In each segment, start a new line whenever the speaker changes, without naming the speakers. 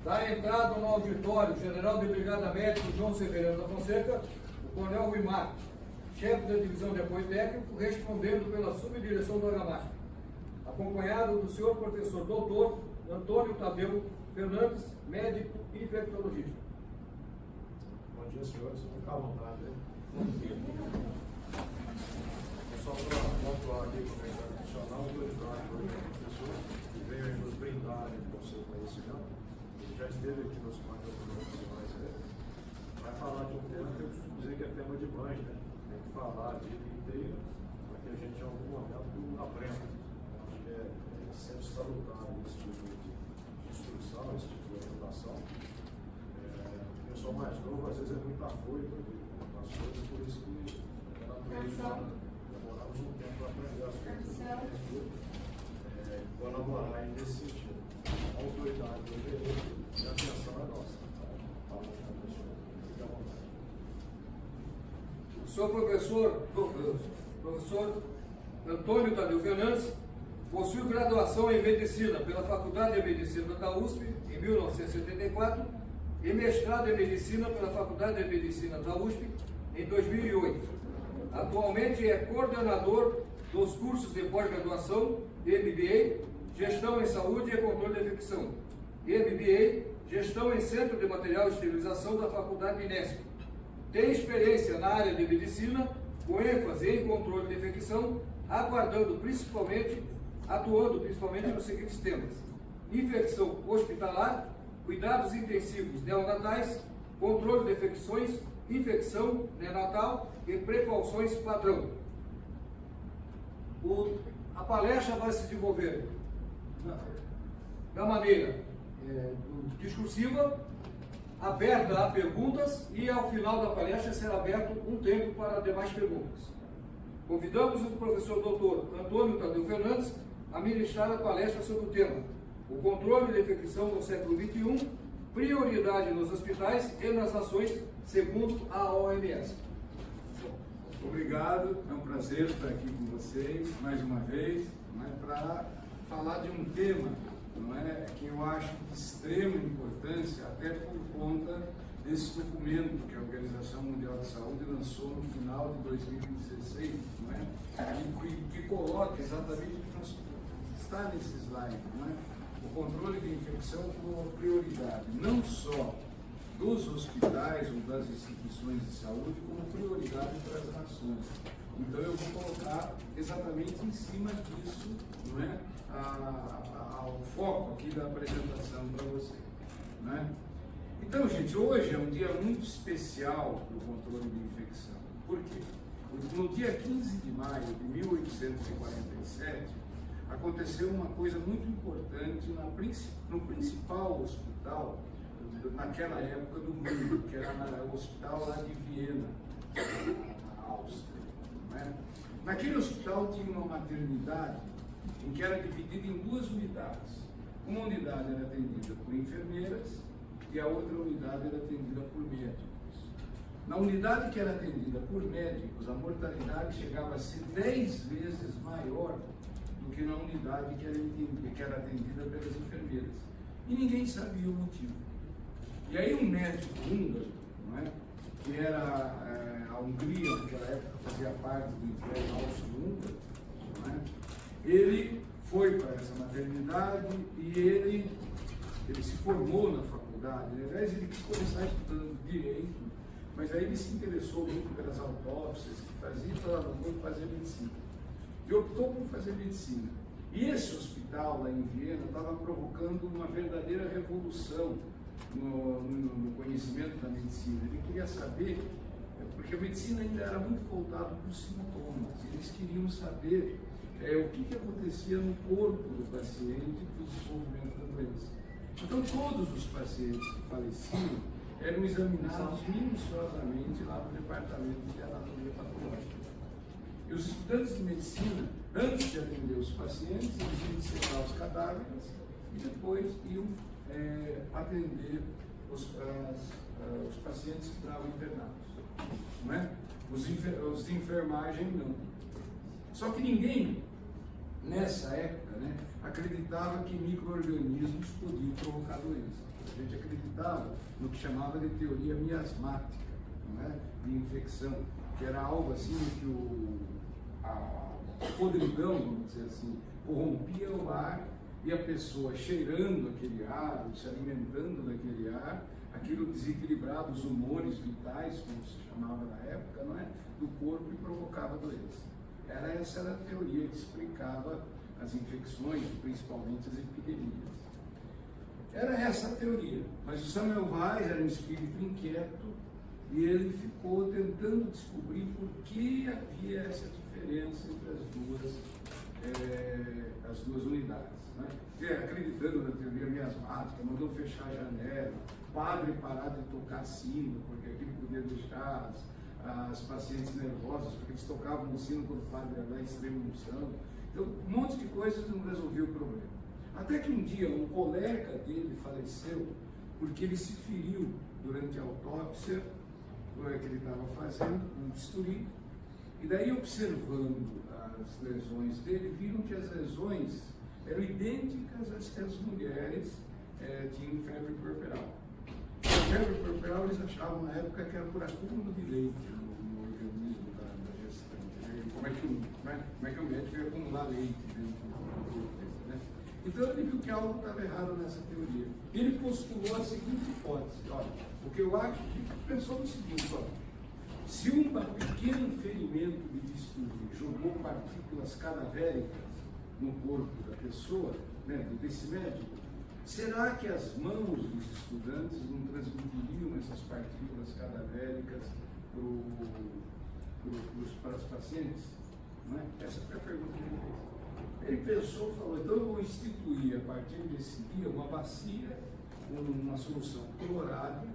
Da entrada no auditório, General de Brigada Médico João Severino da Fonseca, o Coronel Rui Marcos, chefe da Divisão de Apoio Técnico, respondendo pela subdireção do Argamástica, acompanhado do senhor professor doutor Antônio Tadeu Fernandes, médico infectologista.
Bom dia, senhores. Fica à vontade. Bom dia. Só para pontuar aqui como é tradicional, a autoridade hoje é uma pessoa que veio nos brindar com o seu conhecimento. Ele já esteve aqui nos quadros profissionais. Vai falar de um tema que eu costumo dizer que é tema de mãe, né? Tem que falar a vida inteira para que a gente em algum momento aprenda. Acho que é sempre salutar esse tipo de instrução, esse tipo de orientação. Eu sou mais novo, às vezes é muito apoio nas coisas, por isso que demoramos um tempo para aprender as coisas. Colaborar nesse sentido. A autoridade do direito e a atenção é nossa. Fala com a pessoa. Fique à vontade.
O senhor professor Antônio Tadeu Fernandes possui graduação em Medicina pela Faculdade de Medicina da USP em 1974 e mestrado em Medicina pela Faculdade de Medicina da USP em 2008. Atualmente é coordenador dos cursos de pós-graduação de MBA, Gestão em Saúde e Controle de Infecção, e MBA, Gestão em Centro de Material de Esterilização da Faculdade Inesp. Tem experiência na área de medicina, com ênfase em controle de infecção, atuando principalmente nos seguintes temas: infecção hospitalar, cuidados intensivos neonatais, controle de infecções, infecção neonatal e precauções padrão. A palestra vai se desenvolver da maneira discursiva, aberta a perguntas, e ao final da palestra será aberto um tempo para demais perguntas. Convidamos o professor doutor Antônio Tadeu Fernandes a ministrar a palestra sobre o tema: o controle da infecção no século XXI, prioridade nos hospitais e nas nações, segundo a OMS.
Obrigado, é um prazer estar aqui com vocês mais uma vez, para falar de um tema que eu acho de extrema importância, até por conta desse documento que a Organização Mundial de Saúde lançou no final de 2016, que coloca exatamente o que está nesse slide, o controle de infecção como prioridade, não só dos hospitais ou das instituições de saúde, como prioridade para as nações. Então eu vou colocar exatamente em cima disso, o foco aqui da apresentação para vocês. Então, gente, hoje é um dia muito especial para o controle de infecção. Por quê? No dia 15 de maio de 1847, aconteceu uma coisa muito importante no principal hospital naquela época do mundo, que era o hospital lá de Viena, na Áustria. Naquele hospital tinha uma maternidade em que era dividida em duas unidades. Uma unidade era atendida por enfermeiras e a outra unidade era atendida por médicos. Na unidade que era atendida por médicos, a mortalidade chegava a ser 10 vezes maior do que na unidade que era atendida pelas enfermeiras. E ninguém sabia o motivo. E aí um médico húngaro, que era a Hungria, naquela época fazia parte do Império Austro-Húngaro, ele foi para essa maternidade e ele se formou na faculdade. Aliás, ele quis começar estudando direito, mas aí ele se interessou muito pelas autópsias que fazia e falava: vou fazer medicina. E optou por fazer medicina. E esse hospital lá em Viena estava provocando uma verdadeira revolução no conhecimento da medicina. Ele queria saber, porque a medicina ainda era muito voltada para os sintomas, eles queriam saber o que acontecia no corpo do paciente para o desenvolvimento da doença. Então todos os pacientes que faleciam eram examinados minuciosamente lá no departamento de anatomia patológica. E os estudantes de medicina, antes de atender os pacientes, eles iam dissecar os cadáveres e depois iam atender os pacientes que estavam internados. Os de enfermagem não. Só que ninguém nessa época, né, acreditava que micro-organismos podiam provocar doença. A gente acreditava no que chamava de teoria miasmática, não é? De infecção, que era algo assim que a podridão, vamos dizer assim, corrompia o ar e a pessoa cheirando aquele ar, se alimentando daquele ar, aquilo desequilibrava os humores vitais, como se chamava na época, não é? Do corpo e provocava doença. Essa era a teoria que explicava as infecções, principalmente as epidemias. Era essa a teoria, mas o Samuel Weiss era um espírito inquieto e ele ficou tentando descobrir por que havia essa diferença entre as duas unidades. Né? Acreditando na teoria miasmática, mandou fechar a janela, padre parar de tocar sino, porque aquilo podia deixar as pacientes nervosas, porque eles tocavam o sino quando o padre era lá em extrema unção. Então, um monte de coisas não resolvia o problema. Até que um dia um colega dele faleceu porque ele se feriu durante a autópsia que ele estava fazendo, um bisturi, e daí observando as lesões dele, viram que as lesões eram idênticas às que as mulheres tinham febre puerperal. A febre puerperal eles achavam na época que era por acúmulo de leite no organismo da gestante. Como é que o médico ia acumular leite dentro do corpo? Então ele viu que algo estava errado nessa teoria. Ele postulou a seguinte hipótese: olha, o que eu acho que pensou no seguinte, olha, se um pequeno ferimento de bisturi jogou partículas cadavéricas no corpo da pessoa, né, desse médico, será que as mãos dos estudantes não transmitiriam essas partículas cadavéricas para os pacientes? Não é? Essa foi a pergunta que ele fez. Ele pensou, falou, então eu vou instituir a partir desse dia uma bacia, uma solução clorada,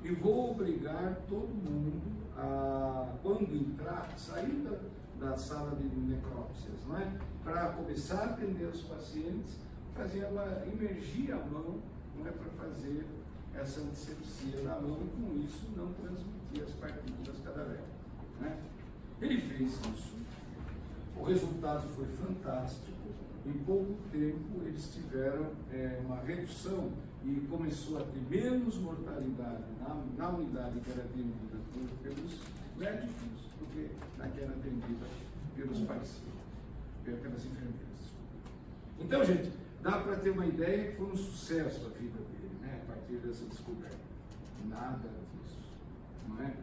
e vou obrigar todo mundo a, quando entrar, sair da sala de necrópsias, não é? Para começar a atender os pacientes, imergir a mão, não é, para fazer essa antisepsia na mão e com isso não transmitir as partículas cadavéricas. Né? Ele fez isso. O resultado foi fantástico. Em pouco tempo eles tiveram uma redução e começou a ter menos mortalidade na unidade que era atendida pelos médicos do que na que era atendida pelos pacientes, pelas enfermeiras. Então, gente, dá para ter uma ideia que foi um sucesso a vida dele, né, a partir dessa descoberta. Nada disso, não é?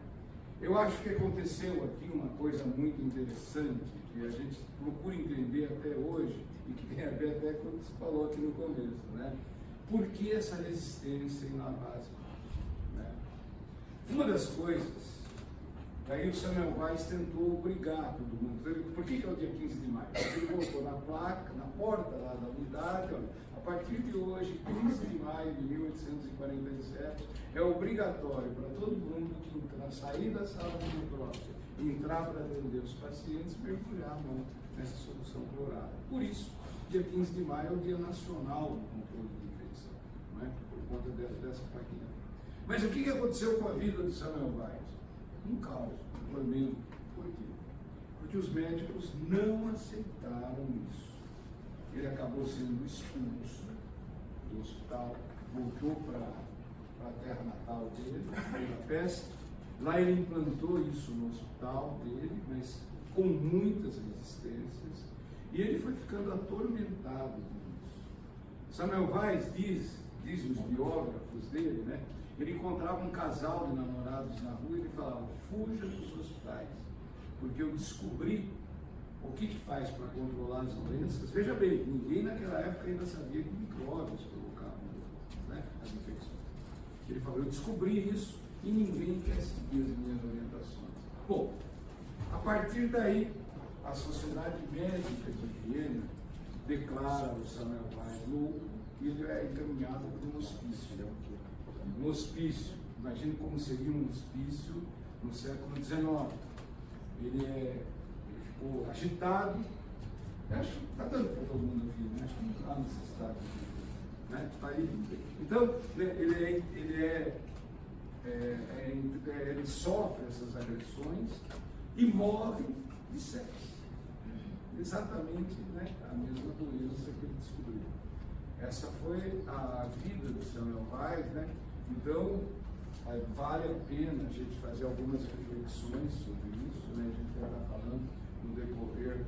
Eu acho que aconteceu aqui uma coisa muito interessante, que a gente procura entender até hoje, e que tem a ver até com o que você falou aqui no começo, né? Por que essa resistência em Lavazzi? Né? Uma das coisas, daí o Samuel Weiss tentou obrigar todo mundo. Por que é o dia 15 de maio? Ele colocou na placa, na porta lá da unidade, olha, a partir de hoje, 15 de maio de 1847, é obrigatório para todo mundo que sair da sala de necrópsia e entrar para atender os pacientes, mergulhar a mão nessa solução clorada. Por isso, dia 15 de maio é o Dia Nacional do Controle de Infecção, não é? Por conta dessa plaquinha. Mas o que aconteceu com a vida do Samuel Weiss? Um caos, um tormento. Por quê? Porque os médicos não aceitaram isso. Ele acabou sendo expulso do hospital, voltou para a terra natal dele, Budapeste. Lá ele implantou isso no hospital dele, mas com muitas resistências, e ele foi ficando atormentado com isso. Samuel Weiss diz os biógrafos dele, né? Ele encontrava um casal de namorados na rua e ele falava, fuja dos hospitais, porque eu descobri o que faz para controlar as doenças. Veja bem, ninguém naquela época ainda sabia que micróbios provocavam, né, as infecções. Ele falou, eu descobri isso e ninguém quer seguir as minhas orientações. Bom, a partir daí, a Sociedade Médica de Viena declara o Samuel Weiss louco e ele é encaminhado para um hospício. Um hospício, imagine como seria um hospício no século XIX. Ele ficou agitado. Acho que está dando para todo mundo aqui, né? Acho que não está necessitado. Né? Tá aí. Então, ele sofre essas agressões e morre de sepse. exatamente, né, a mesma doença que ele descobriu. Essa foi a vida do Samuel Weiss, né? Então, vale a pena a gente fazer algumas reflexões sobre isso, né? A gente vai estar falando no decorrer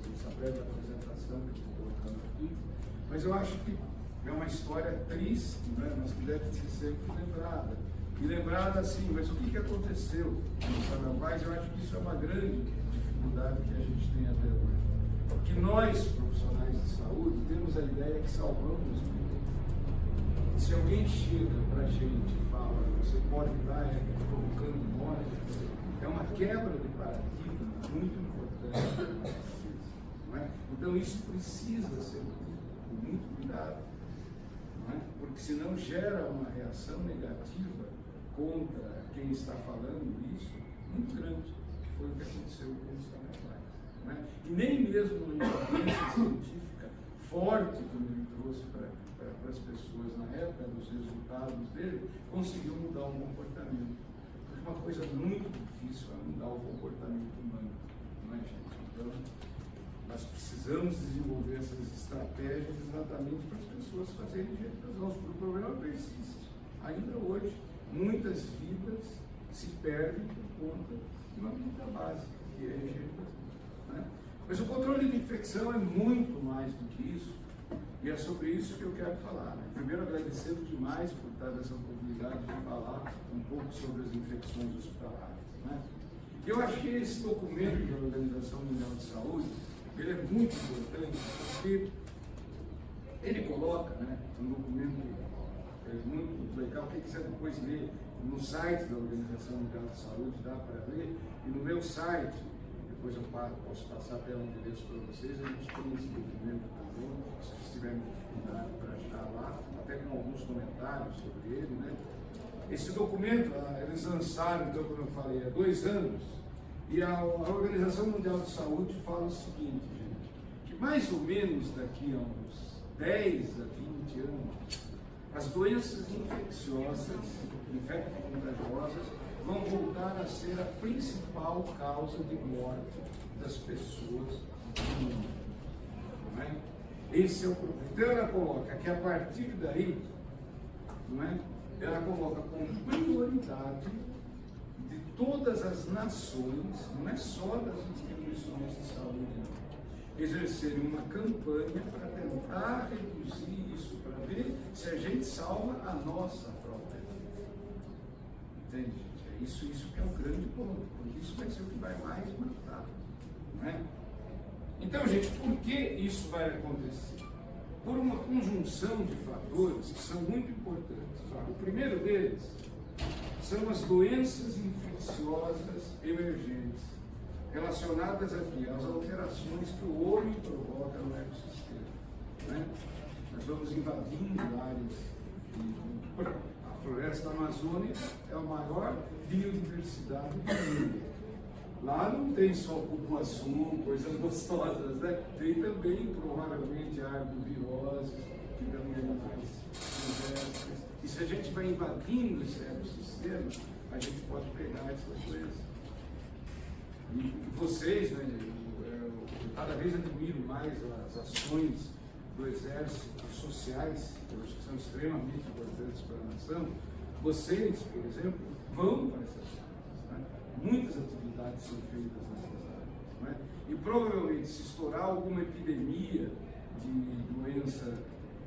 dessa breve apresentação que eu estou colocando aqui, mas eu acho que é uma história triste, né? Mas que deve ser sempre lembrada. E lembrada assim, mas o que aconteceu no Samuel Weiss? Eu acho que isso é uma grande dificuldade que a gente tem até hoje. Porque nós, profissionais de saúde, temos a ideia que salvamos vidas. Se alguém chega para a gente e fala, você pode estar provocando morte, é uma quebra de paradigma muito importante. Não é? Então isso precisa ser com muito cuidado. Não é? Porque senão gera uma reação negativa contra quem está falando isso muito grande, que foi o que aconteceu com o Samuel Weiss. Não é? E nem mesmo uma evidência científica forte, como ele trouxe para as pessoas na época, dos resultados dele, conseguiu mudar o comportamento. Porque uma coisa muito difícil é mudar o comportamento humano, não é, gente? Então, nós precisamos desenvolver essas estratégias exatamente para as pessoas fazerem jeito. O problema persiste. Ainda hoje, muitas vidas se perdem por conta de uma vida básica, que é rejeitação. Né? Mas o controle de infecção é muito mais do que isso, e é sobre isso que eu quero falar. Né? Primeiro, agradecendo demais por estar nessa oportunidade de falar um pouco sobre as infecções hospitalares. Né? Eu acho que esse documento da Organização Mundial de Saúde, ele é muito importante, porque ele coloca, né, um documento muito legal, quem quiser depois ler no site da Organização Mundial de Saúde, dá para ler, e no meu site, depois eu posso passar até o endereço para vocês, a gente tem esse documento também, se vocês tiverem dificuldade para achar lá, até com alguns comentários sobre ele, né? Esse documento, eles lançaram, então, como eu falei, há 2 anos, e a Organização Mundial de Saúde fala o seguinte, gente, que mais ou menos daqui a uns 10 a 20 anos, as doenças infecciosas, infecto-contagiosas, vão voltar a ser a principal causa de morte das pessoas do mundo. Não é? Esse é o problema. Então ela coloca que a partir daí, não é? Ela coloca como prioridade de todas as nações, não é só das instituições de saúde, não, exercerem uma campanha para tentar reduzir isso, para ver se a gente salva a nossa própria vida. Entende, gente? É isso que é o grande ponto, porque isso vai ser o que vai mais matar. Não é? Então, gente, por que isso vai acontecer? Por uma conjunção de fatores que são muito importantes. O primeiro deles são as doenças infecciosas emergentes, relacionadas aqui às alterações que o homem provoca no ecossistema. Né? Nós vamos invadindo áreas. A floresta amazônica é a maior biodiversidade do mundo. Lá não tem só cupuaçu, coisas gostosas, né? Tem também, provavelmente, arboviroses, que também mais silvestres. E se a gente vai invadindo esse ecossistema, a gente pode pegar essas coisas. E vocês, né, eu cada vez admiro mais as ações do Exército sociais, que eu acho que são extremamente importantes para a nação. Vocês, por exemplo, vão para essas áreas. Né? Muitas atividades são feitas nessas áreas. Né? E provavelmente, se estourar alguma epidemia de doença,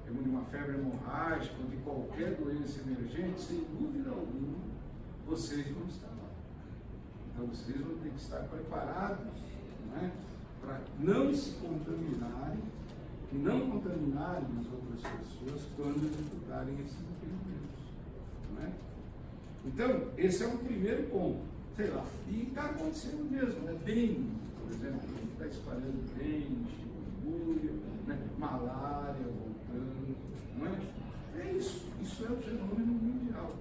de uma febre hemorrágica, ou de qualquer doença emergente, sem dúvida alguma, vocês vão estar lá. Então, vocês vão ter que estar preparados, né, para não se contaminarem e não contaminarem as outras pessoas quando executarem esses experimentos. Né? Então, esse é o primeiro ponto. Sei lá, e está acontecendo mesmo, né? Dengue, por exemplo, a gente está espalhando dengue, chikungunya, né? Malária voltando, não é? É isso é um fenômeno mundial.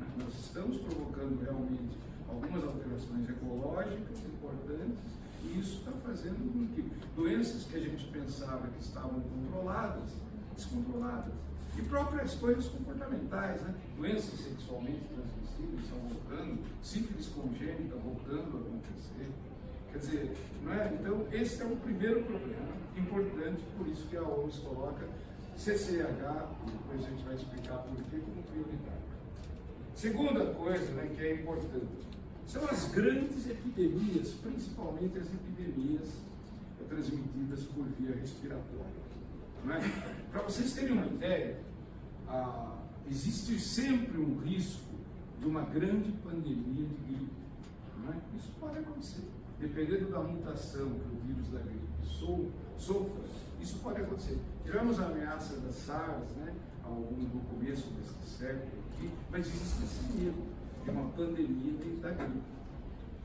Né? Nós estamos provocando realmente algumas alterações ecológicas importantes, e isso está fazendo com que doenças que a gente pensava que estavam controladas, descontroladas. E próprias coisas comportamentais, né? Doenças sexualmente transmissíveis estão voltando, sífilis congênita voltando a acontecer, Quer dizer, não é? Então, esse é o primeiro problema importante, por isso que a OMS coloca CCH, e depois a gente vai explicar por quê, como prioritário. Segunda coisa, né, que é importante, são as grandes epidemias, principalmente as epidemias transmitidas por via respiratória. Não é? Para vocês terem uma ideia, existe sempre um risco de uma grande pandemia de gripe. Não é? Isso pode acontecer. Dependendo da mutação que o vírus da gripe sofra, isso pode acontecer. Tivemos a ameaça da SARS, né, no começo deste século aqui, mas existe esse medo de uma pandemia da gripe.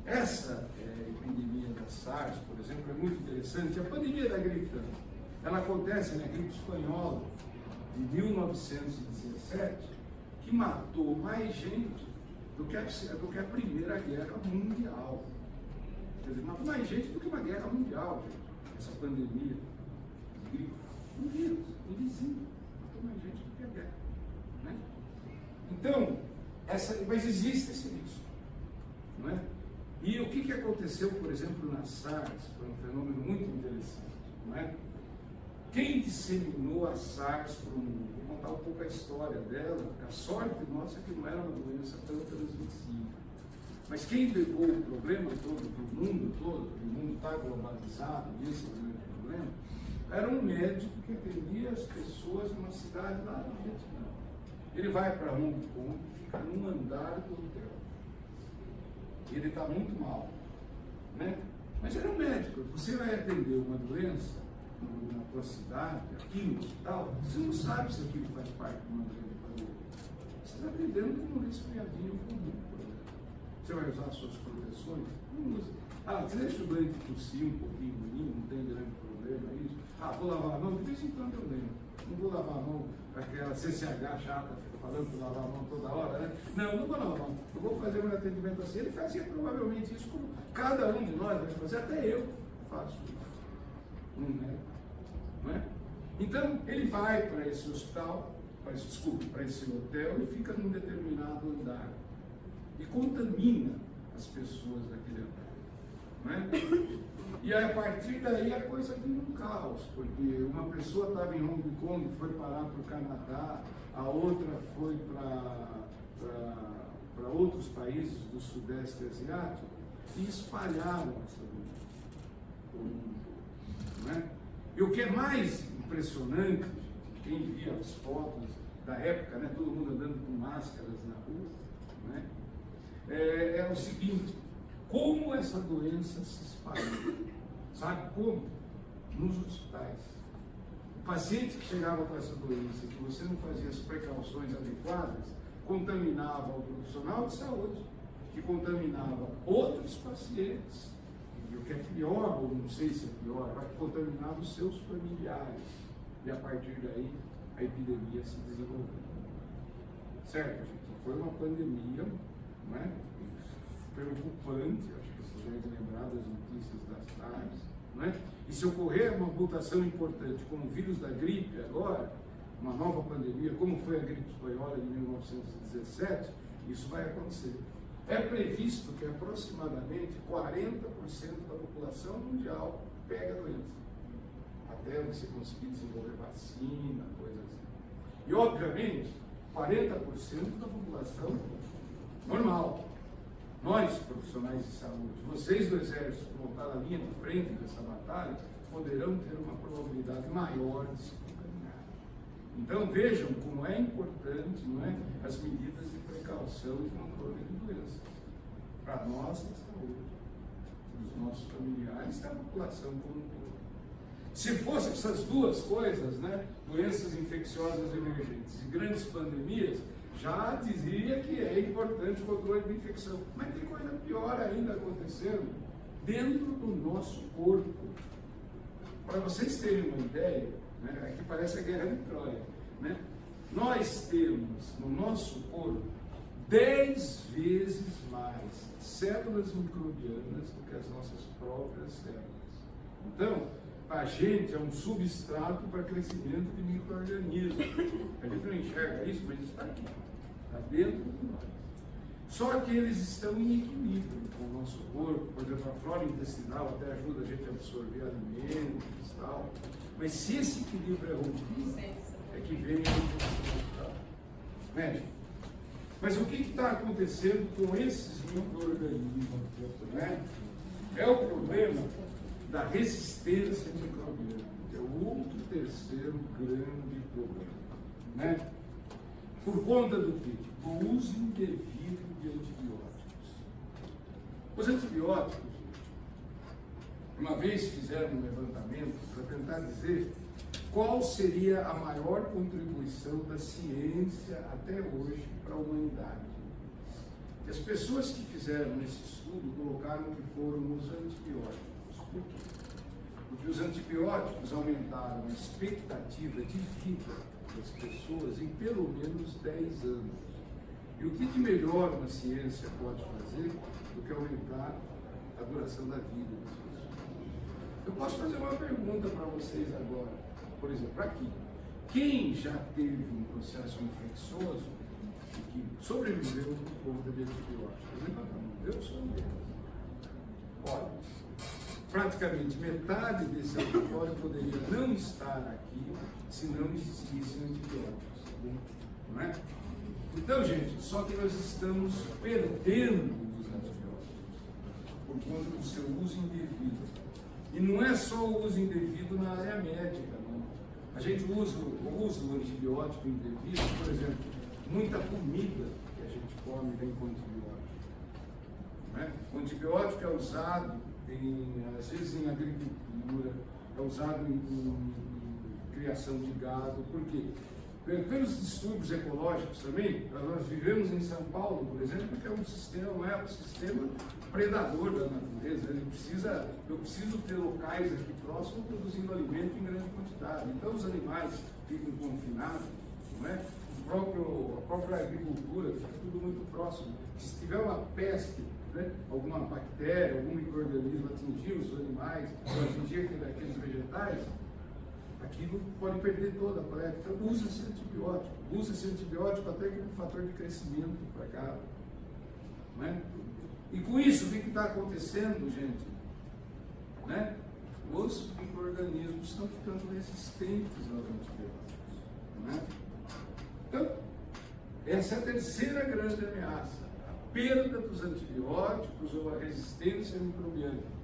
Essa epidemia da SARS, por exemplo, é muito interessante. A pandemia da gripe também, ela acontece na gripe espanhola de 1917, que matou mais gente do que a Primeira Guerra Mundial. Quer dizer, matou mais gente do que uma guerra mundial, gente, essa pandemia de gripe. Um vírus, invisível, matou mais gente do que a guerra. Né? Então, mas existe esse risco. Não é? E o que aconteceu, por exemplo, na SARS, foi um fenômeno muito interessante. Não é? Quem disseminou a SARS para o mundo? Vou contar um pouco a história dela. A sorte nossa é que não era uma doença tão transmissível. Mas quem levou o problema todo para o mundo está globalizado, esse é o grande problema, era um médico que atendia as pessoas numa cidade lá no Vietnã. Ele vai para Hong Kong, fica num andar do hotel. Ele está muito mal. Né? Mas ele é um médico. Você vai atender uma doença na tua cidade, aqui no hospital, você não sabe se aquilo faz parte de uma grande pandemia. Você está atendendo como um resfriadinho comum, por exemplo. Você vai usar as suas proteções? Não usa. Você deixa o doente tossir um pouquinho, não tem grande problema, é isso. Vou lavar a mão, de vez em quando eu lembro. Não vou lavar a mão, aquela CCH chata, fica falando para lavar a mão toda hora, né? Não vou lavar a mão. Eu vou fazer um atendimento assim. Ele fazia provavelmente isso como cada um de nós vai fazer, até eu faço isso. Não é? Então, ele vai para esse hospital, para esse hotel e fica num determinado andar e contamina as pessoas daquele andar. Não é? E aí, a partir daí a coisa vira um caos, porque uma pessoa estava em Hong Kong, foi parar para o Canadá, a outra foi para outros países do Sudeste Asiático e espalharam essa doença por mundo. Não é? E o que é mais impressionante, quem via as fotos da época, né, todo mundo andando com máscaras na rua, né, é o seguinte: como essa doença se espalhou? Sabe como? Nos hospitais. O paciente que chegava com essa doença e que você não fazia as precauções adequadas, contaminava o profissional de saúde, que contaminava outros pacientes, e o que é pior, ou não sei se é pior, contaminava os seus familiares. E a partir daí, a epidemia se desenvolveu. Certo, gente? Foi uma pandemia, não é? Preocupante, acho que vocês devem lembrar das notícias das SARS, não é? E se ocorrer uma mutação importante, como o vírus da gripe agora, uma nova pandemia, como foi a gripe espanhola de 1917, isso vai acontecer. É previsto que aproximadamente 40% da população mundial pega a doença, até você conseguir desenvolver vacina, coisa assim. E, obviamente, 40% da população normal. Nós, profissionais de saúde, vocês do Exército, que vão estar na linha de frente dessa batalha, poderão ter uma probabilidade maior de se contaminar. Então, vejam como é importante, não é, as medidas de precaução e controle de doenças. Para nós, da saúde, para os nossos familiares e da população como um todo. Se fossem essas duas coisas, né, doenças infecciosas emergentes e grandes pandemias, já dizia que é importante o controle de infecção. Mas tem coisa pior ainda acontecendo dentro do nosso corpo. Para vocês terem uma ideia, né, aqui parece a guerra de Troia, né? Nós temos no nosso corpo 10 vezes mais células microbianas do que as nossas próprias células. Então, a gente é um substrato para crescimento de micro-organismos. A gente não enxerga isso, mas isso está aqui. Está dentro de nós. Só que eles estão em equilíbrio com o nosso corpo. Por exemplo, a flora intestinal até ajuda a gente a absorver alimentos e tal. Mas se esse equilíbrio é rompido, é que vem a infecção. Né? Mas o que está acontecendo com esses micro-organismos? Né? É o problema da resistência microbiana. É o outro terceiro grande problema. Né? Por conta do quê? Do uso indevido de antibióticos. Os antibióticos, uma vez fizeram um levantamento para tentar dizer qual seria a maior contribuição da ciência até hoje para a humanidade. E as pessoas que fizeram esse estudo colocaram que foram os antibióticos. Por quê? Porque os antibióticos aumentaram a expectativa de vida das pessoas em pelo menos 10 anos. E o que de melhor uma ciência pode fazer do que aumentar a duração da vida das pessoas? Eu posso fazer uma pergunta para vocês agora, por exemplo, aqui. Quem já teve um processo infeccioso e que sobreviveu por conta de antibióticos? Levanta a mão, eu sou um deles. Olha, praticamente metade desse auditório poderia não estar aqui se não existissem antibióticos. Não é? Então, gente, só que nós estamos perdendo os antibióticos por conta do seu uso indevido. E não é só o uso indevido na área médica, não. A gente usa o antibiótico indevido, por exemplo, muita comida que a gente come vem com antibiótico. Não é? O antibiótico é usado, às vezes, em agricultura, é usado em criação de gado. Por quê? Pelos distúrbios ecológicos também, nós vivemos em São Paulo, por exemplo, que é um sistema predador da natureza. Eu preciso ter locais aqui próximos produzindo alimento em grande quantidade. Então os animais ficam confinados, não é? A própria agricultura fica tudo muito próximo. Se tiver uma peste, né, alguma bactéria, algum micro-organismo atingir os animais, ou atingir aqueles vegetais, aquilo pode perder toda a coleta. Então usa-se antibiótico. Usa-se antibiótico até como fator de crescimento para cá. Não é? E com isso, o que está acontecendo, gente? Né? Os micro-organismos estão ficando resistentes aos antibióticos. Não é? Então, essa é a terceira grande ameaça. A perda dos antibióticos ou a resistência microbiana.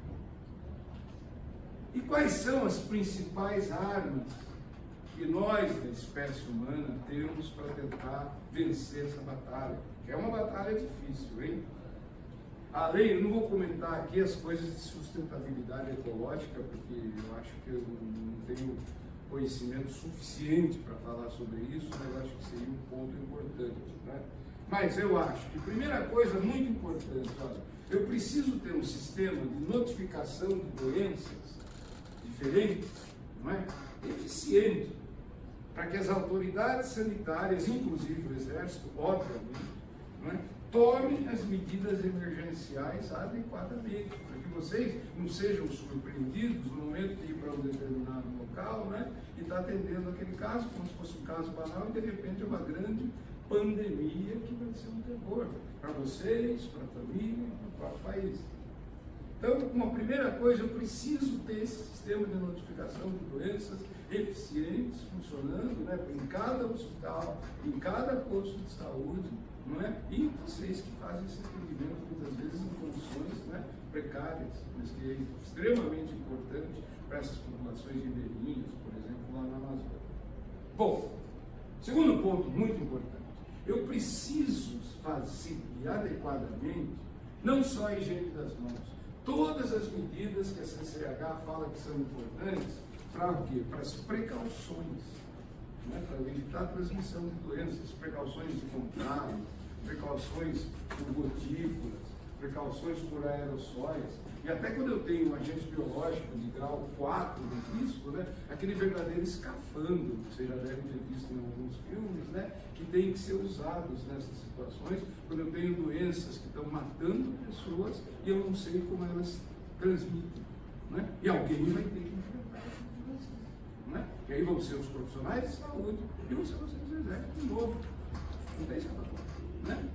E quais são as principais armas que nós, da espécie humana, temos para tentar vencer essa batalha? Que é uma batalha difícil, hein? Além, eu não vou comentar aqui as coisas de sustentabilidade ecológica, porque eu acho que eu não tenho conhecimento suficiente para falar sobre isso, mas eu acho que seria um ponto importante, né? Mas eu acho que, primeira coisa muito importante, olha, eu preciso ter um sistema de notificação de doenças diferentes, não é? Eficiente, para que as autoridades sanitárias, inclusive o Exército, obviamente, não é? Tomem as medidas emergenciais adequadamente, para que vocês não sejam surpreendidos no momento de ir para um determinado local, né, e estar atendendo aquele caso como se fosse um caso banal e de repente é uma grande pandemia que vai ser um terror para vocês, para a família, para o país. Então, uma primeira coisa, eu preciso ter esse sistema de notificação de doenças eficientes, funcionando, né, em cada hospital, em cada posto de saúde, não é? E vocês que fazem esse atendimento muitas vezes em condições, né, precárias, mas que é extremamente importante para essas populações ribeirinhas, por exemplo, lá na Amazônia. Bom, segundo ponto muito importante, eu preciso fazer adequadamente não só a higiene das mãos, todas as medidas que a CCH fala que são importantes, para o quê? Para as precauções, né? Para evitar a transmissão de doenças, precauções de contágio, precauções por gotículas, precauções por aerossóis, e até quando eu tenho um agente biológico de grau 4 de risco, né? Aquele verdadeiro escafandro, que vocês já devem ter visto em alguns filmes, né? Que tem que ser usados nessas situações, quando eu tenho doenças que estão matando pessoas e eu não sei como elas transmitem, né? E alguém vai ter que enfrentar essas doenças, né? E aí vão ser os profissionais de saúde e vão ser vocês do Exército de novo. Não tem escapatória, né?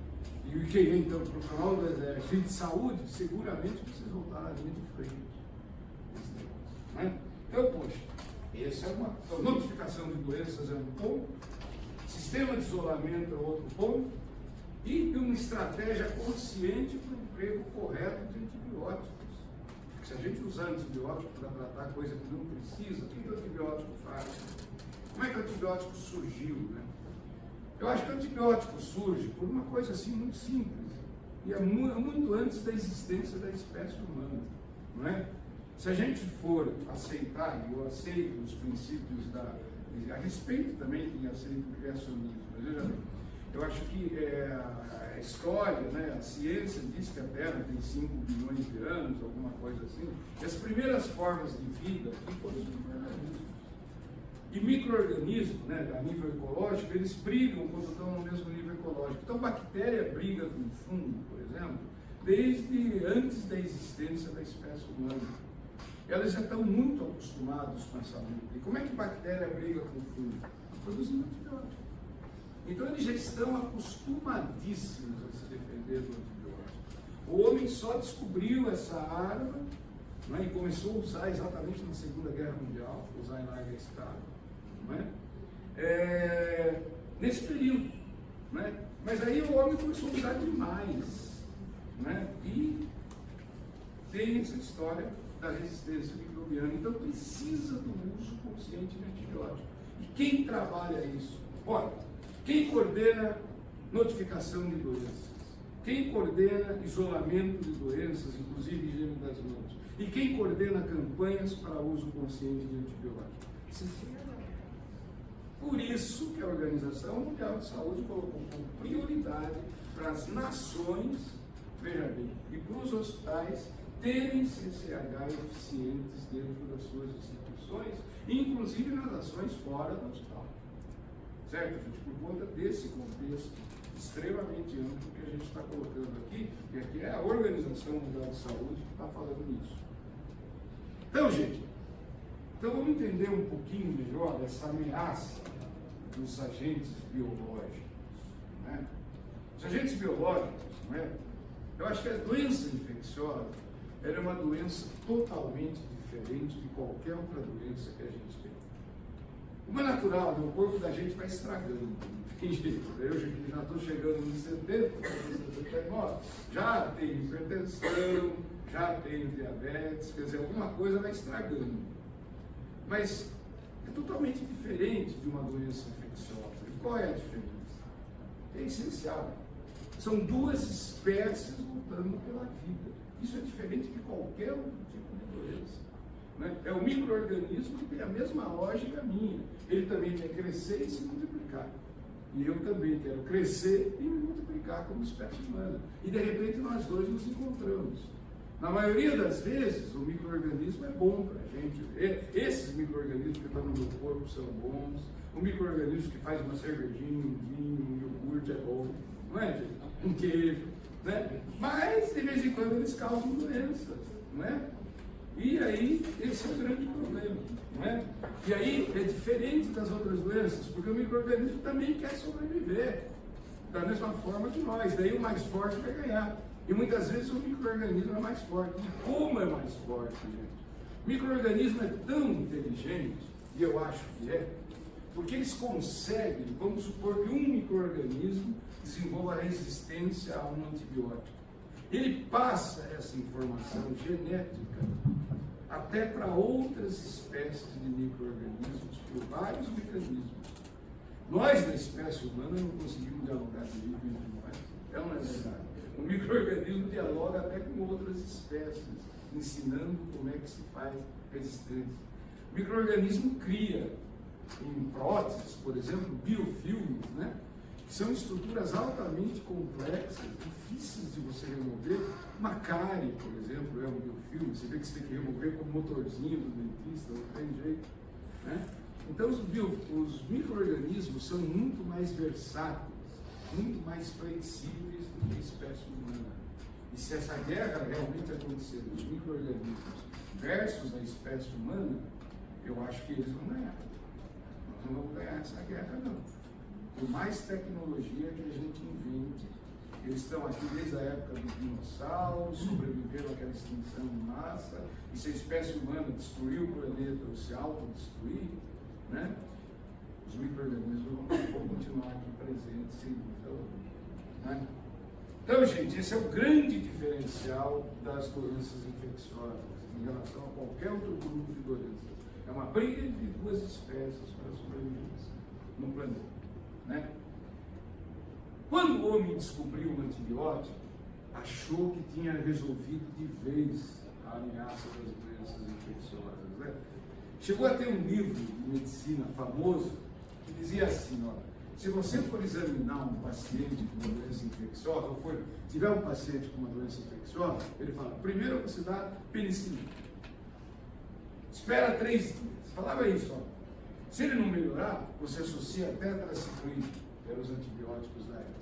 E quem é então profissional do exército e de saúde, seguramente vocês vão estar na linha de frente. Né? Então, poxa, essa é uma. Então, notificação de doenças é um ponto, sistema de isolamento é outro ponto, e uma estratégia consciente para o emprego correto de antibióticos. Porque se a gente usar antibiótico para tratar coisa que não precisa, o que o antibiótico faz? Como é que o antibiótico surgiu? Né? Eu acho que o antibiótico surge por uma coisa assim muito simples, e é muito antes da existência da espécie humana. Não é? Se a gente for aceitar, e eu aceito os princípios a respeito também quem aceita o criacionismo, mas veja bem, eu acho que a história, né, a ciência diz que a Terra tem 5 bilhões de anos, alguma coisa assim, e as primeiras formas de vida foram os micro-organismos. E micro-organismos, né, a nível ecológico, eles brigam quando estão no mesmo nível ecológico. Então, bactéria briga com fungo, por exemplo, desde antes da existência da espécie humana. Elas já estão muito acostumadas com essa luta. E como é que bactéria briga com fungo? Produzindo antibiótico. Então eles já estão acostumadíssimos a se defender do antibiótico. O homem só descobriu essa arma, né, e começou a usar exatamente na Segunda Guerra Mundial, usar em larga escala. Né? Nesse período. Né? Mas aí o homem começou a usar demais. Né? E tem essa história da resistência microbiana. Então precisa do uso consciente de antibiótico. E quem trabalha isso? Olha, quem coordena notificação de doenças? Quem coordena isolamento de doenças, inclusive higiene das mãos? E quem coordena campanhas para uso consciente de antibiótico? Por isso que a Organização Mundial de Saúde colocou como prioridade para as nações, veja bem, e para os hospitais terem CCH eficientes dentro das suas instituições, inclusive nas ações fora do hospital. Certo, gente? Por conta desse contexto extremamente amplo que a gente está colocando aqui, e aqui é a Organização Mundial de Saúde que está falando nisso. Então, gente, vamos entender um pouquinho melhor essa ameaça dos agentes biológicos. Né? Os agentes biológicos, né? Eu acho que a doença infecciosa ela é uma doença totalmente diferente de qualquer outra doença que a gente tem. Como é natural, o corpo da gente vai estragando, não tem jeito. Eu já estou chegando nos 70, 79, já tenho hipertensão, já tenho diabetes, quer dizer, alguma coisa vai estragando. Mas é totalmente diferente de uma doença infecciosa. E qual é a diferença? É essencial. São duas espécies lutando pela vida. Isso é diferente de qualquer outro tipo de doença. Né? É o micro-organismo que tem a mesma lógica minha. Ele também quer crescer e se multiplicar. E eu também quero crescer e me multiplicar como espécie humana. E de repente nós dois nos encontramos. Na maioria das vezes, o micro-organismo é bom para a gente. Esses micro-organismos que estão no meu corpo são bons. O micro-organismo que faz uma cervejinha, um vinho, um iogurte é bom. Não é, gente? Um queijo. Né? Mas, de vez em quando, eles causam doenças. Não é? E aí, esse é o grande problema. Não é? E aí, é diferente das outras doenças, porque o micro-organismo também quer sobreviver. Da mesma forma que nós. Daí, o mais forte vai ganhar. E muitas vezes o micro-organismo é mais forte. E como é mais forte, gente? O micro-organismo é tão inteligente, e eu acho que é, porque eles conseguem, vamos supor que um micro-organismo desenvolva resistência a um antibiótico. Ele passa essa informação genética até para outras espécies de micro-organismos, por vários mecanismos. Nós, da espécie humana, não conseguimos dialogar direito entre nós. É uma verdade. O micro-organismo dialoga até com outras espécies, ensinando como é que se faz resistência. O micro-organismo cria, em próteses, por exemplo, biofilmes, né? Que são estruturas altamente complexas, difíceis de você remover. Uma cárie, por exemplo, é um biofilme. Você vê que você tem que remover com o motorzinho do dentista, não tem jeito. Né? Então, os micro-organismos são muito mais versáteis, muito mais flexíveis do que a espécie humana. E se essa guerra realmente acontecer dos micro-organismos versus a espécie humana, eu acho que eles vão ganhar. Nós não vamos ganhar essa guerra, não. Por mais tecnologia que a gente invente, eles estão aqui desde a época dos dinossauros, sobreviveram àquela extinção em massa, e se a espécie humana destruiu o planeta ou se autodestruir, né? Os micro-organismos vão continuar aqui presentes sem dúvida alguma, né? Então, gente, esse é o grande diferencial das doenças infecciosas em relação a qualquer outro grupo de doenças. É uma briga entre duas espécies para a sobrevivência no planeta, né? Quando o homem descobriu o antibiótico, achou que tinha resolvido de vez a ameaça das doenças infecciosas, né? Chegou a ter um livro de medicina famoso que dizia assim, ó, se você for examinar um paciente com uma doença infecciosa, ou tiver um paciente com uma doença infecciosa, ele fala, primeiro você dá penicilina, espera 3 dias, falava isso, ó. Se ele não melhorar, você associa a tetraciclina, que eram os antibióticos da época.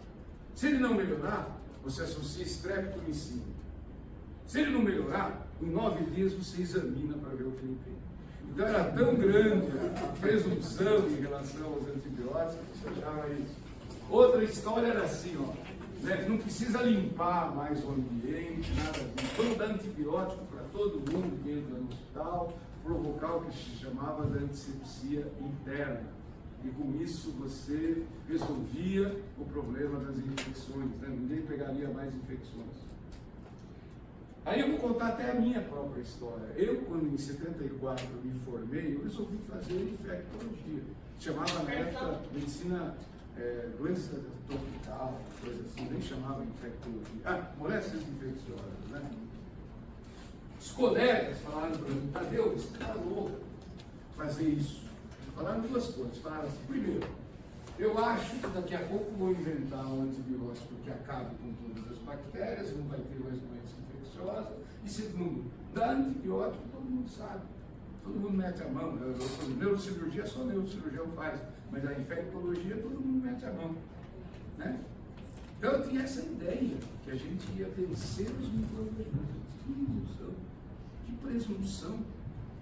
Se ele não melhorar, você associa streptomicina. Se ele não melhorar, em 9 dias você examina para ver o que ele tem. Então era tão grande a presunção em relação aos antibióticos que você achava isso. Outra história era assim, ó, né? Não precisa limpar mais o ambiente, nada disso. Vamos dar antibiótico para todo mundo que entra no hospital, provocar o que se chamava de antisepsia interna. E com isso você resolvia o problema das infecções, né? Ninguém pegaria mais infecções. Aí eu vou contar até a minha própria história. Eu, quando em 74 me formei, eu resolvi fazer infectologia. Chamava na época medicina, doença tropical, coisa assim, nem chamava infectologia. Moléstias infecciosas, né? Os colegas falaram para mim, Tadeu, você está louco fazer isso. Falaram 2 coisas. Falaram assim, primeiro, eu acho que daqui a pouco vou inventar um antibiótico que acabe com todas as bactérias, não vai ter mais doença infecciosa. E segundo, dar antibiótico todo mundo sabe. Todo mundo mete a mão. Neurocirurgia só neurocirurgião faz, mas a infectologia todo mundo mete a mão, né? Então eu tinha essa ideia que a gente ia vencer os micro-organismos. Que presunção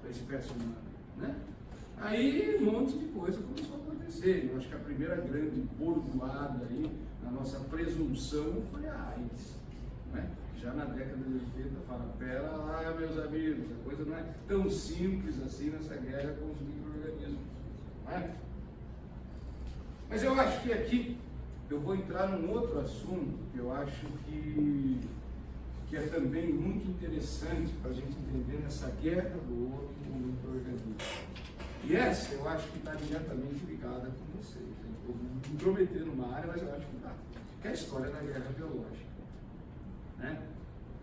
da espécie humana, né? Aí um monte de coisa começou a acontecer. Eu acho que a primeira grande bordoada aí na nossa presunção foi a AIDS, né? Já na década de 80 fala, pera lá, meus amigos, a coisa não é tão simples assim nessa guerra com os micro-organismos, né? Mas eu acho que aqui eu vou entrar num outro assunto que eu acho que é também muito interessante para a gente entender nessa guerra do homem com o micro-organismo. E essa eu acho que está diretamente ligada com vocês. Eu vou me intrometer numa área, mas eu acho que está. Que é a história da guerra biológica, né?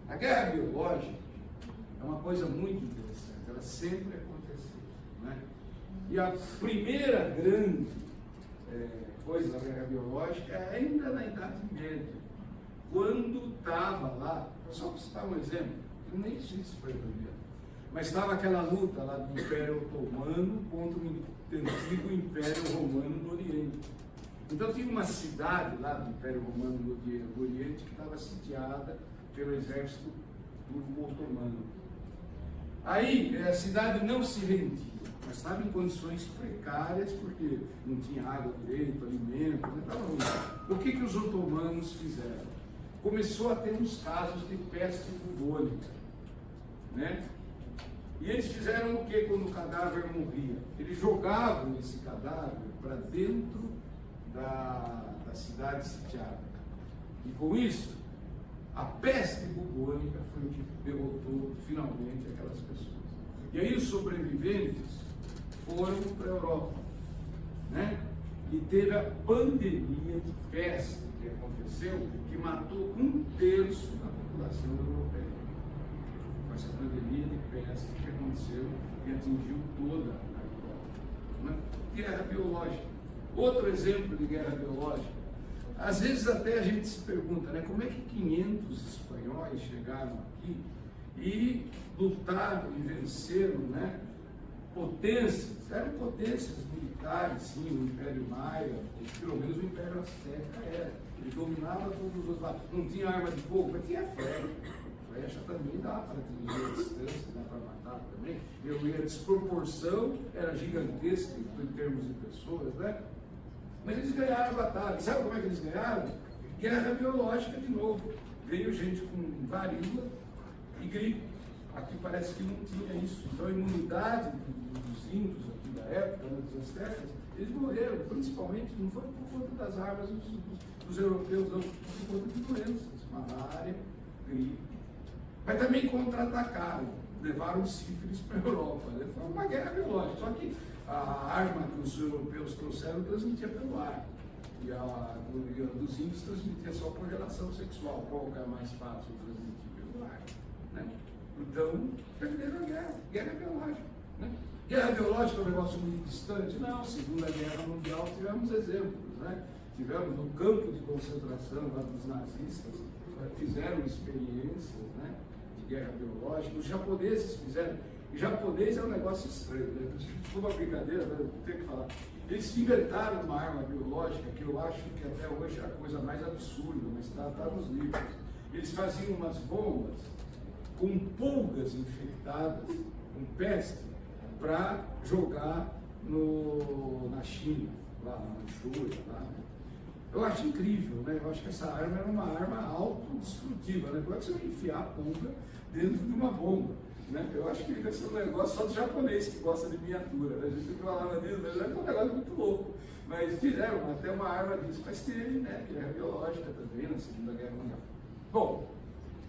A guerra biológica é uma coisa muito interessante, ela sempre aconteceu, né? E a primeira grande coisa da guerra biológica é ainda na Idade Média, quando estava lá, só para citar um exemplo, eu nem sei se foi primeiro, mas estava aquela luta lá do Império Otomano contra o antigo Império Romano do Oriente. Então tinha uma cidade lá do Império Romano do Oriente que estava sitiada pelo exército turco-otomano. Aí a cidade não se rendia, mas estava em condições precárias porque não tinha água direito, alimento, não estava ruim. O que os otomanos fizeram? Começou a ter uns casos de peste bubônica, né? E eles fizeram o que quando o cadáver morria? Eles jogavam esse cadáver para dentro da cidade sitiada. E com isso, a peste bubônica foi o que derrotou finalmente aquelas pessoas. E aí os sobreviventes foram para a Europa, né? E teve a pandemia de peste que aconteceu, que matou 1/3 da população europeia. Essa pandemia de peste que aconteceu e atingiu toda a Europa, né? Guerra biológica. Outro exemplo de guerra biológica. Às vezes até a gente se pergunta, né, como é que 500 espanhóis chegaram aqui e lutaram e venceram, né, potências, eram potências militares, sim, o Império Maia, pelo menos o Império Azteca era. Ele dominava todos os outros lados. Não tinha arma de fogo, mas tinha flecha. Flecha também dá para atingir a distância, dá para matar também. E a desproporção era gigantesca em termos de pessoas, né? Mas eles ganharam a batalha. Sabe como é que eles ganharam? Guerra biológica de novo. Veio gente com varíola e gripe. Aqui parece que não tinha isso. Então a imunidade dos índios aqui da época, dos astecas, eles morreram, principalmente, não foi por conta das armas dos europeus, não, por conta de doenças, malária, gripe. Mas também contra-atacaram, levaram sífilis para a Europa. Foi uma guerra biológica, só que a arma que os europeus trouxeram transmitia pelo ar. E a dos índios transmitia só por relação sexual. Qual que é mais fácil transmitir? Pelo ar. Né? Então, perderam a guerra biológica. Né? Guerra biológica é um negócio muito distante? Não, Segunda Guerra Mundial tivemos exemplos. Né? Tivemos no campo de concentração lá dos nazistas, fizeram experiências, né, de guerra biológica. Os japoneses fizeram. E japonês é um negócio estranho, né? Desculpa a brincadeira, mas eu tenho que falar. Eles inventaram uma arma biológica que eu acho que até hoje é a coisa mais absurda, mas está nos livros. Eles faziam umas bombas com pulgas infectadas, com peste, para jogar na China, lá na Manchúria, lá. Eu acho incrível, né? Eu acho que essa arma era uma arma autodestrutiva, né? Como é que você vai enfiar a pulga dentro de uma bomba? Né? Eu acho que esse é um negócio só do japonês que gosta de miniatura, né? A gente fica falando disso, mas é um negócio muito louco. Mas fizeram até uma arma disso, mas teve, né? Guerra biológica também na Segunda Guerra Mundial. Bom,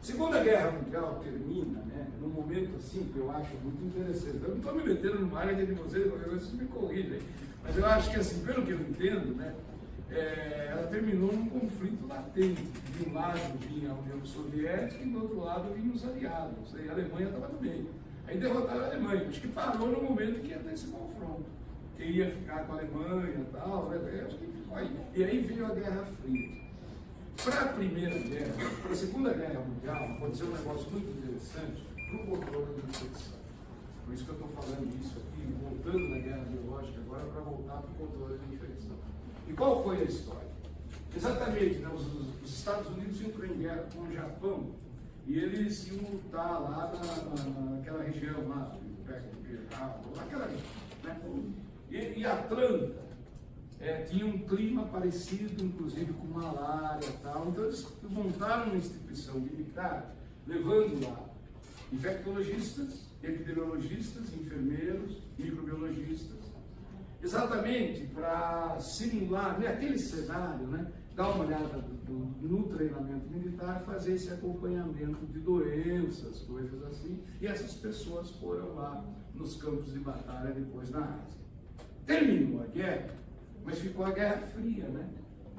Segunda Guerra Mundial termina, né, num momento assim que eu acho muito interessante. Eu não estou me metendo numa área de vocês, vocês me corrigem, mas eu acho que, assim, pelo que eu entendo, né, ela terminou num conflito latente. De um lado vinha a União Soviética e do outro lado vinham os aliados. E a Alemanha estava no meio. Aí derrotaram a Alemanha. Acho que parou no momento que ia ter esse confronto. Quem ia ficar com a Alemanha e tal, acho que ficou aí. E aí veio a Guerra Fria. Para a Primeira Guerra, para a Segunda Guerra Mundial, aconteceu um negócio muito interessante para o controle da infecção. Por isso que eu estou falando isso aqui, voltando na guerra biológica agora, para voltar para o controle da infecção. E qual foi a história? Exatamente, né, os Estados Unidos entrou em guerra com o Japão e eles iam lutar lá naquela região lá, perto do Pearl Harbor, naquela região. Né? E Atlanta tinha um clima parecido, inclusive com malária e tal. Então eles montaram uma instituição militar, levando lá infectologistas, epidemiologistas, enfermeiros, microbiologistas, exatamente para simular, naquele cenário, né, dar uma olhada no treinamento militar, fazer esse acompanhamento de doenças, coisas assim, e essas pessoas foram lá nos campos de batalha depois na Ásia. Terminou a guerra, mas ficou a Guerra Fria, né?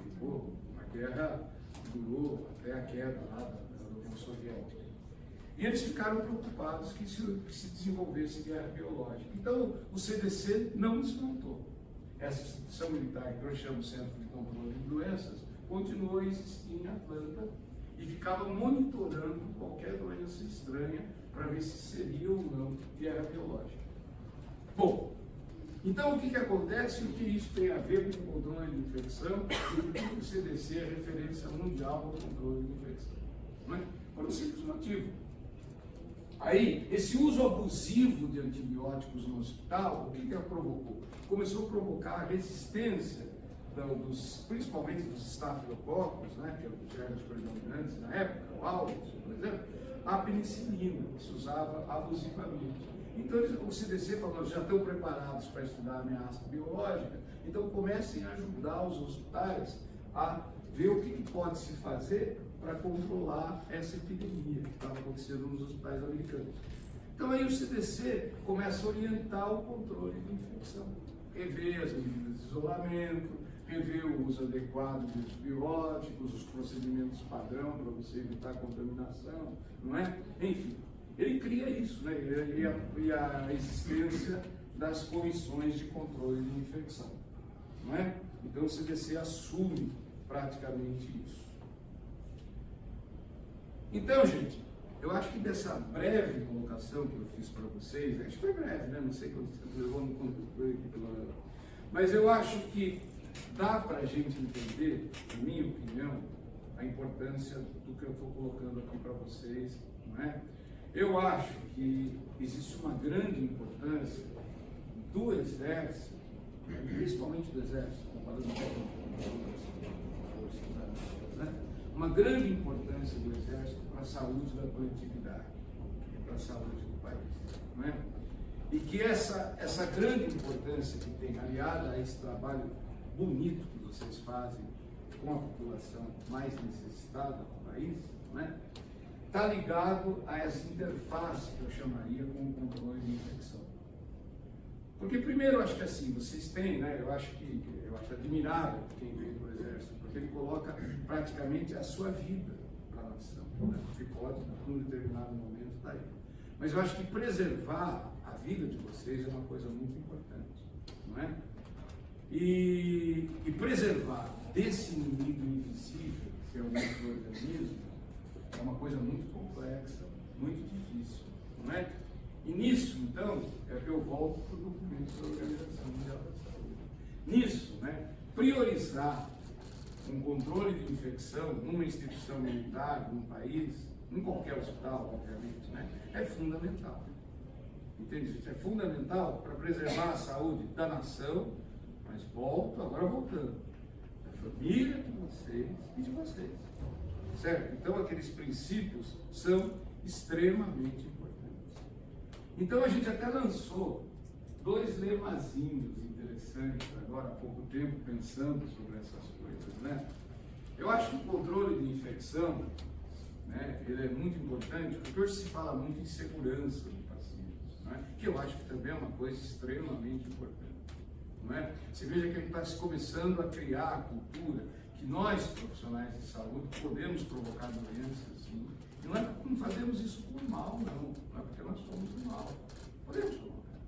Ficou uma guerra que durou até a queda lá da União Soviética. E eles ficaram preocupados que se desenvolvesse guerra biológica. Então, o CDC não desmontou. Essa instituição militar, que nós chamamos Centro de Controle de Doenças, continuou a existir em Atlanta e ficava monitorando qualquer doença estranha para ver se seria ou não guerra biológica. Bom, então o que acontece e o que isso tem a ver com o controle de infecção e por que o CDC é referência mundial ao controle de infecção? Não é? Por um simples motivo. Aí, esse uso abusivo de antibióticos no hospital, o que provocou? Começou a provocar a resistência, principalmente dos estafilococos, né, que eram os germes predominantes na época, o Auris, por exemplo, à penicilina, que se usava abusivamente. Então, o CDC falou, já estão preparados para estudar a ameaça biológica, então comecem a ajudar os hospitais a ver o que pode se fazer para controlar essa epidemia que estava acontecendo nos hospitais americanos. Então aí o CDC começa a orientar o controle de infecção, rever as medidas de isolamento, rever o uso adequado de antibióticos, os procedimentos padrão para você evitar a contaminação, não é? Enfim, ele cria isso, né? E a existência das comissões de controle de infecção, não é? Então o CDC assume praticamente isso. Então, gente, eu acho que dessa breve colocação que eu fiz para vocês, acho que foi breve, né? Não sei quanto tempo levou no controle aqui pela... Mas eu acho que dá para a gente entender, na minha opinião, a importância do que eu estou colocando aqui para vocês, não é? Eu acho que existe uma grande importância do Exército, principalmente do Exército, comparando com as forças armadas, né? uma grande importância do Exército para a saúde da coletividade, para a saúde do país. Não é? E que essa grande importância que tem, aliada a esse trabalho bonito que vocês fazem com a população mais necessitada do país, está ligado a essa interface que eu chamaria com o controle de infecção. Porque primeiro, eu acho que assim, vocês têm, eu acho admirável quem vem do Exército, porque ele coloca praticamente a sua vida para a nação, porque pode, num determinado momento, estar aí. Mas eu acho que preservar a vida de vocês é uma coisa muito importante, não é? E preservar desse inimigo invisível, que é o micro-organismo, é uma coisa muito complexa, muito difícil, não é? E nisso, então, é que eu volto para o documento da Organização Mundial da Saúde. Nisso, priorizar um controle de infecção numa instituição militar, num país, em qualquer hospital, obviamente, é fundamental. Entende, gente? É fundamental para preservar a saúde da nação, mas agora voltando, da família de vocês e de vocês. Certo? Então, aqueles princípios são extremamente importantes. Então, a gente até lançou 2 lemazinhos interessantes agora há pouco tempo, pensando sobre essas coisas, Eu acho que o controle de infecção, ele é muito importante, porque hoje se fala muito em segurança do paciente, que eu acho que também é uma coisa extremamente importante, Você veja que a gente está começando a criar a cultura que nós, profissionais de saúde, podemos provocar doenças, sim. E não fazemos isso por mal, não é porque nós somos do mal. Podemos provocar.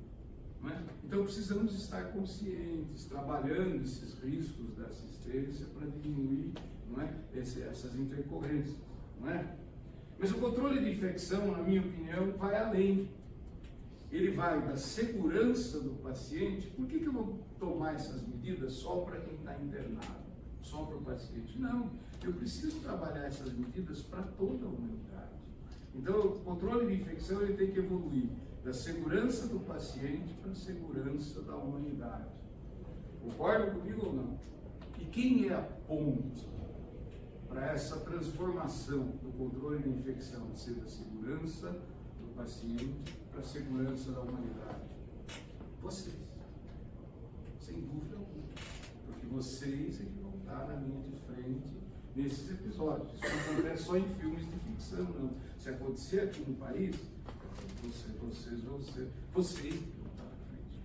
Então precisamos estar conscientes, trabalhando esses riscos da assistência para diminuir essas intercorrências. Mas o controle de infecção, na minha opinião, vai além. Ele vai da segurança do paciente. Por que eu vou tomar essas medidas só para quem está internado? Só para o paciente? Não, eu preciso trabalhar essas medidas para toda a humanidade. Então, o controle de infecção ele tem que evoluir da segurança do paciente para a segurança da humanidade. Concordam comigo ou não? E quem é a ponte para essa transformação do controle de infecção de ser da segurança do paciente para a segurança da humanidade? Vocês. Sem dúvida alguma. Porque vocês é que vão estar na linha de frente nesses episódios. Isso não acontece só em filmes de ficção, não. Se acontecer aqui no país, vocês vão estar na frente.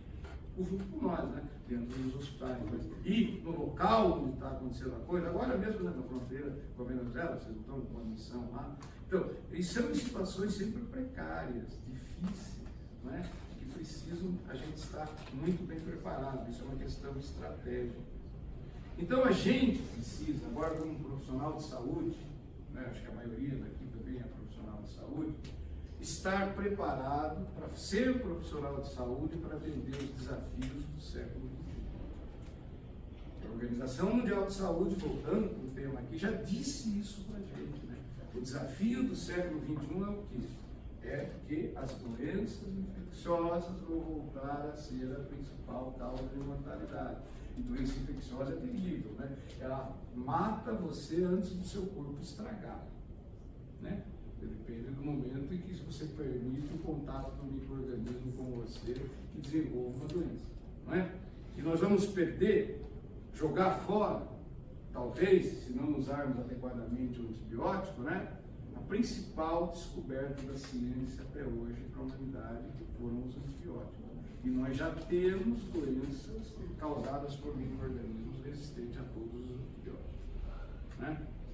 Junto com nós, dentro dos hospitais. E no local onde está acontecendo a coisa, agora mesmo na fronteira com a Venezuela, vocês não estão com uma missão lá. Então, são situações sempre precárias, difíceis, que precisam a gente estar muito bem preparado. Isso é uma questão estratégica. Então, a gente precisa, agora como profissional de saúde, acho que a maioria daqui também é profissional de saúde, estar preparado para ser profissional de saúde para atender os desafios do século XXI. A Organização Mundial de Saúde, voltando para o tema aqui, já disse isso para a gente. O desafio do século XXI é o quê? É que as doenças infecciosas vão voltar a ser a principal causa de mortalidade. E doença infecciosa é terrível, Ela mata você antes do seu corpo estragar, Depende do momento em que você permite o contato do micro-organismo com você e desenvolva uma doença, E nós vamos perder, jogar fora, talvez, se não usarmos adequadamente o antibiótico, a principal descoberta da ciência até hoje para a humanidade, que foram os antibióticos. E nós já temos doenças causadas por micro-organismos resistentes a todos os antibióticos,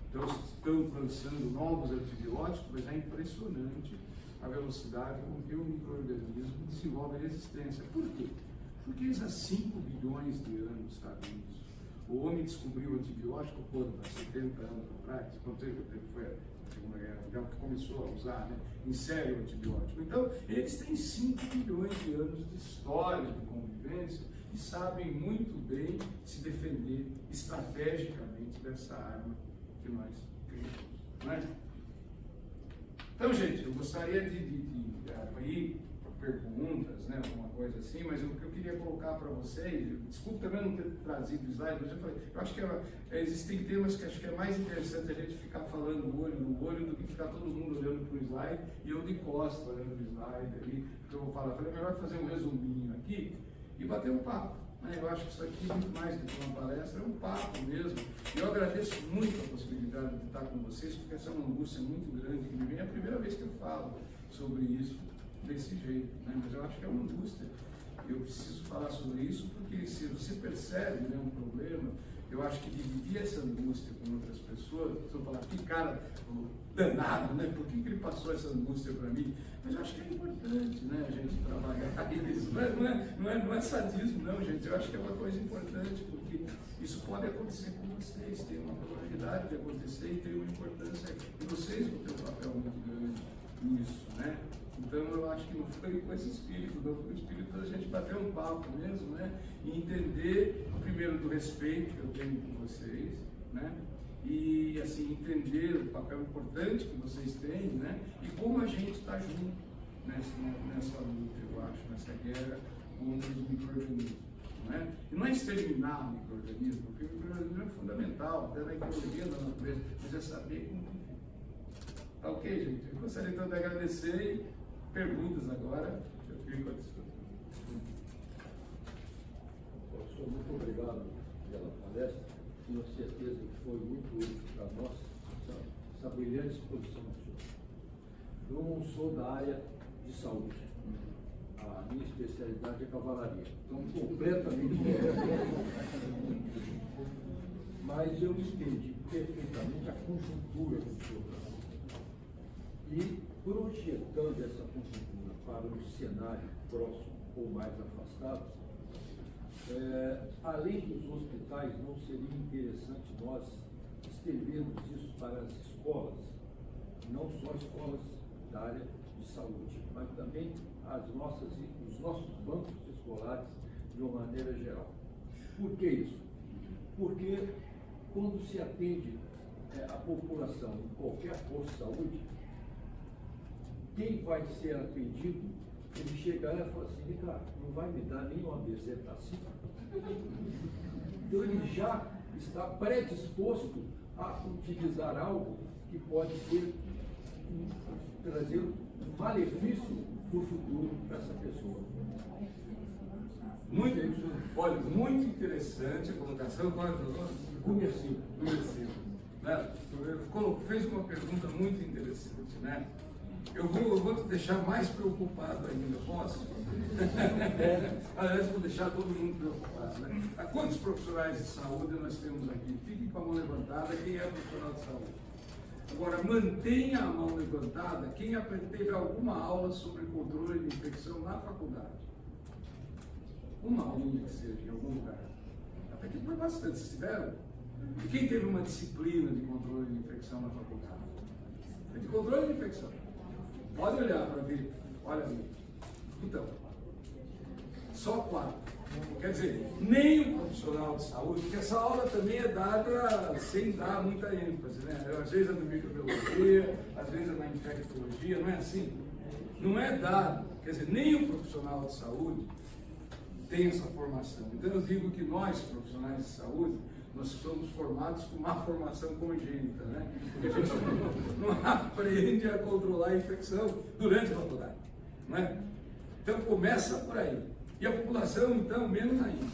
Então, estão lançando novos antibióticos, mas é impressionante a velocidade com que o micro-organismo desenvolve resistência. Por quê? Porque há 5 bilhões de anos, sabe isso? O homem descobriu o antibiótico quando? Há 70 anos atrás, quando foi a Segunda Guerra Mundial, que começou a usar em série o antibiótico. Então, eles têm 5 bilhões de anos de história de convivência e sabem muito bem se defender estrategicamente dessa arma que nós criamos. Então, gente, eu gostaria de abrir perguntas, né, alguma coisa assim, mas o que eu queria colocar para vocês, desculpe também não ter trazido slide, mas eu acho que existem temas que acho que é mais interessante a gente ficar falando olho no olho do que ficar todo mundo olhando para o slide e eu de costas olhando para o slide ali, porque eu vou falar, é melhor fazer um resuminho aqui e bater um papo. Eu acho que isso aqui, muito mais do que uma palestra, é um papo mesmo. E eu agradeço muito a possibilidade de estar com vocês, porque essa é uma angústia muito grande que me vem. É a primeira vez que eu falo sobre isso desse jeito, né? Mas eu acho que é uma angústia. Eu preciso falar sobre isso porque se você percebe, né, um problema, eu acho que dividir essa angústia com outras pessoas, você falar, que cara danado, né? Por que ele passou essa angústia para mim? Mas eu acho que é importante, né, a gente trabalhar isso. Não é sadismo, não, gente. Eu acho que é uma coisa importante, porque isso pode acontecer com vocês, tem uma probabilidade de acontecer e tem uma importância. E vocês vão ter um papel muito grande nisso, né? Então eu acho que não foi com esse espírito, não foi o espírito da gente bater um papo mesmo, né? E entender, primeiro, do respeito que eu tenho com vocês, né? E assim, entender o papel importante que vocês têm, né? E como a gente está junto nessa luta, eu acho, nessa guerra contra os micro-organismos. Né? E não é exterminar o micro-organismo, porque o micro-organismo é fundamental, até na ecologia da natureza, mas é saber como viver. Tá ok, gente? Eu gostaria então de agradecer e perguntas agora, eu fico à disposição.
Professor, muito obrigado pela palestra. Tenho certeza que foi muito útil para nós essa brilhante exposição do senhor. Eu não sou da área de saúde. A minha especialidade é cavalaria. Então, completamente mas eu entendi perfeitamente a conjuntura do senhor. E projetando essa conjuntura para um cenário próximo ou mais afastado, além dos hospitais, não seria interessante nós estendermos isso para as escolas, não só escolas da área de saúde, mas também os nossos bancos escolares de uma maneira geral. Por que isso? Porque quando se atende a população em qualquer posto de saúde, quem vai ser atendido, ele chega lá e fala assim, Ricardo, não vai me dar nenhuma bezetacina? Então ele já está predisposto a utilizar algo que pode trazer um malefício no futuro para essa pessoa.
Olha, muito interessante a colocação.
Comercial.
Né? Fez uma pergunta muito interessante, né? Eu vou te deixar mais preocupado ainda, posso? Aliás, vou deixar todo mundo preocupado, né? Quantos profissionais de saúde nós temos aqui? Fiquem com a mão levantada, quem é profissional de saúde? Agora, mantenha a mão levantada quem teve alguma aula sobre controle de infecção na faculdade. Uma aulinha que seja, em algum lugar. Até que foi bastante, vocês tiveram? E quem teve uma disciplina de controle de infecção na faculdade? É de controle de infecção. Pode olhar para ver. Olha ali. Então, só 4. Quer dizer, nem o profissional de saúde, porque essa aula também é dada sem dar muita ênfase, né? Às vezes é na microbiologia, às vezes é na infectologia, não é assim? Não é dado. Quer dizer, nem o profissional de saúde tem essa formação. Então eu digo que nós, profissionais de saúde, nós somos formados com uma formação congênita, né? Porque a gente não aprende a controlar a infecção durante a faculdade, não é? Então começa por aí. E a população, então, menos ainda.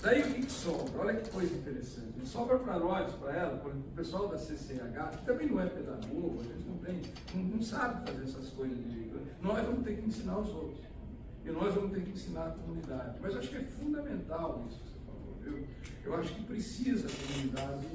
Daí o que sobra? Olha que coisa interessante. Sobra para nós, para ela, para o pessoal da CCH, que também não é pedagogo, a gente não sabe fazer essas coisas de jeito. Nós vamos ter que ensinar os outros. E nós vamos ter que ensinar a comunidade. Mas eu acho que é fundamental isso que você falou. Eu acho que precisa a comunidade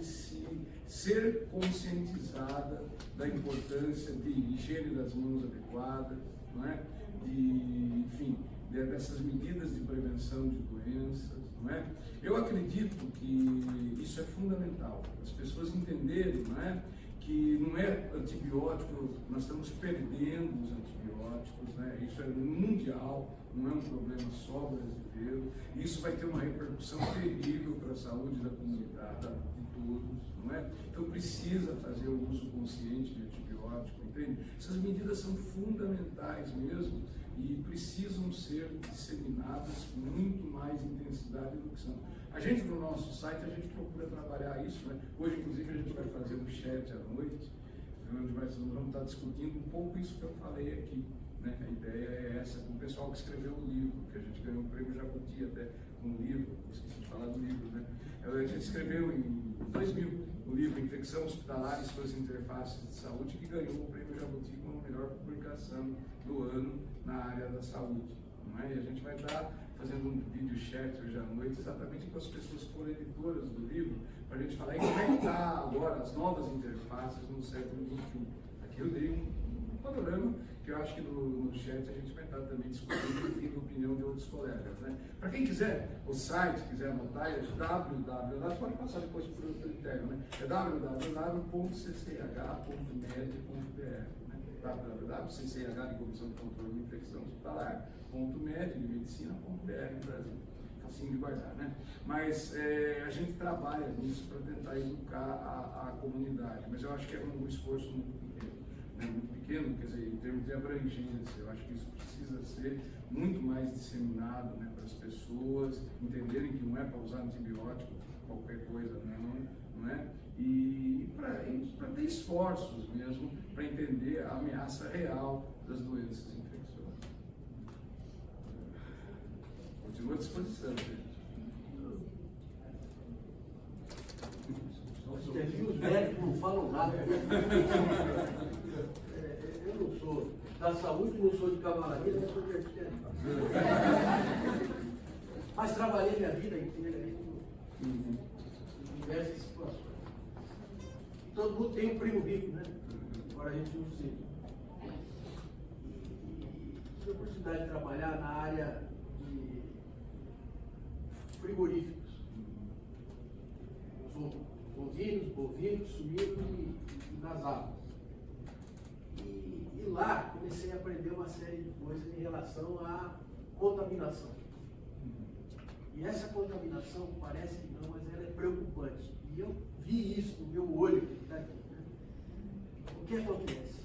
ser conscientizada da importância de higiene das mãos adequada, não é? Enfim, dessas medidas de prevenção de doenças, não é? Eu acredito que isso é fundamental, as pessoas entenderem, não é? que não é antibiótico, nós estamos perdendo os antibióticos, né? Isso é mundial, não é um problema só brasileiro. Isso vai ter uma repercussão terrível para a saúde da comunidade, de todos, não é? Então precisa fazer o uso consciente de antibiótico, entende? Essas medidas são fundamentais mesmo e precisam ser disseminadas com muito mais intensidade do que são. A gente, no nosso site, a gente procura trabalhar isso, né? Hoje, inclusive, a gente vai fazer um chat à noite, onde nós vamos estar discutindo um pouco isso que eu falei aqui, né? A ideia é essa, com o pessoal que escreveu o livro, que a gente ganhou um prêmio Jabuti até com o livro, esqueci de falar do livro, né? A gente escreveu em 2000 o livro Infecção Hospitalar e Suas Interfaces de Saúde, que ganhou o prêmio Jabuti como a melhor publicação do ano na área da saúde, não é? E a gente vai estar fazendo um vídeo chat hoje à noite, exatamente com as pessoas que foram editoras do livro, para a gente falar como é que está agora as novas interfaces no século XXI. Aqui eu dei um panorama que eu acho que no chat a gente vai estar também discutindo e tendo opinião de outros colegas, né? Para quem quiser, o site, quiser anotar, é www, pode passar depois para o interno, né? É www.cch.med.br, né? www.cch de Comissão de Controle de Infecção Hospitalar, .med de medicina.br no Brasil. Facinho de guardar, né? Mas a gente trabalha nisso para tentar educar a comunidade, mas eu acho que é um esforço muito pequeno, né? Muito pequeno, quer dizer, em termos de abrangência, eu acho que isso precisa ser muito mais disseminado, né, para as pessoas entenderem que não é para usar antibiótico, qualquer coisa, não é? E para ter esforços mesmo para entender a ameaça real das doenças infecciosas. Continua à disposição, gente.
Os médicos não falam nada. Eu não sou da saúde, não sou de cavalaria, não sou de artilharia. Mas trabalhei minha vida inteira aí em diversas situações. Todo mundo tem um primo rico, né? Agora a gente não sei. E tive a oportunidade de trabalhar na área de frigoríficos. Ovinos, bovinos, suínos e das aves. E lá comecei a aprender uma série de coisas em relação à contaminação. E essa contaminação, parece que não, mas ela é preocupante. E eu vi isso no meu olho que está aqui, né? O que acontece?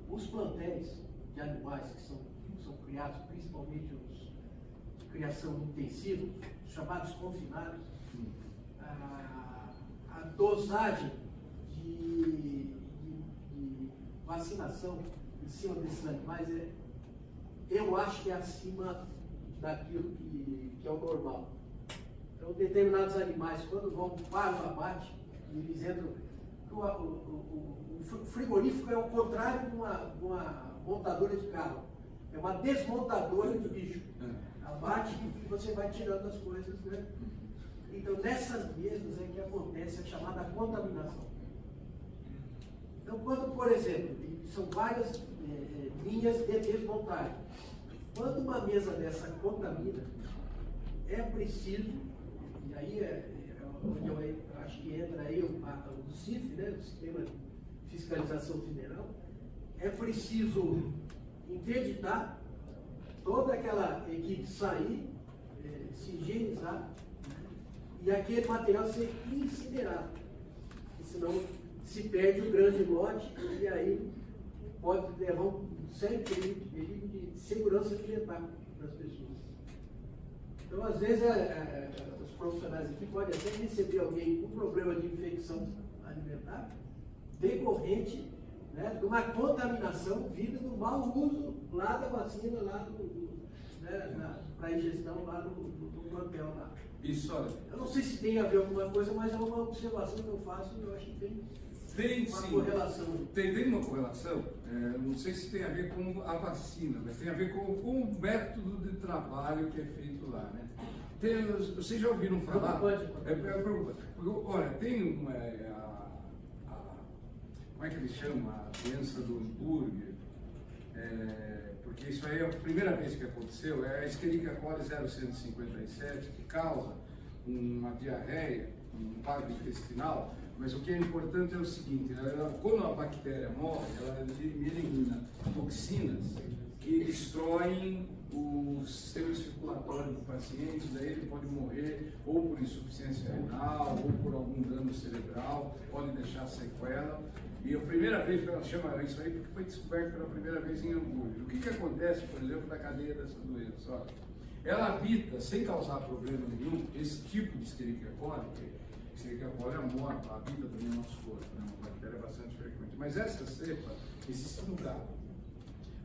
Os plantéis de animais que são criados, principalmente os de criação intensiva, chamados confinados, a dosagem de vacinação em cima desses animais eu acho que é acima daquilo que é o normal. Então, determinados animais, quando vão para o abate, eles entram. O frigorífico é o contrário de uma montadora de carro. É uma desmontadora de bicho. Abate e você vai tirando as coisas, né? Então, nessas mesas é que acontece a chamada contaminação. Então, quando, por exemplo, são várias linhas de desmontagem. Quando uma mesa dessa contamina, é preciso, e aí onde eu acho que entra aí o CIF, né, o Sistema de Fiscalização Federal, é preciso interditar toda aquela equipe sair, se higienizar, e aquele material ser incinerado, senão se perde o grande lote e aí pode levar um sério perigo de segurança alimentar das pessoas. Então, às vezes, os profissionais aqui podem até receber alguém com problema de infecção alimentar decorrente, né, de uma contaminação vinda do mau uso lá da vacina, lá para a ingestão lá do plantel lá.
Isso, olha.
Eu não sei se tem a ver alguma coisa, mas é uma observação que eu faço e eu acho que tem uma correlação.
Tem uma correlação, não sei se tem a ver com a vacina, mas tem a ver com o método de trabalho que é feito lá, né? Vocês já ouviram falar? Preocupante. Olha, tem como é que eles chamam a doença do hambúrguer? Porque isso aí é a primeira vez que aconteceu, é a Escherichia coli 0157, que causa uma diarreia, um quadro intestinal, Mas o que é importante é o seguinte, quando a bactéria morre, ela elimina toxinas que destroem o sistema circulatório do paciente, daí ele pode morrer ou por insuficiência renal, ou por algum dano cerebral, pode deixar sequela. E a primeira vez que ela chama isso aí, porque foi descoberto pela primeira vez em Hamburgo. O que acontece, por exemplo, na cadeia dessa doença? Olha, ela habita, sem causar problema nenhum, esse tipo de Escherichia coli, Escherichia coli habita também no nosso corpo, né? Uma bactéria bastante frequente. Mas essa cepa existe no gado.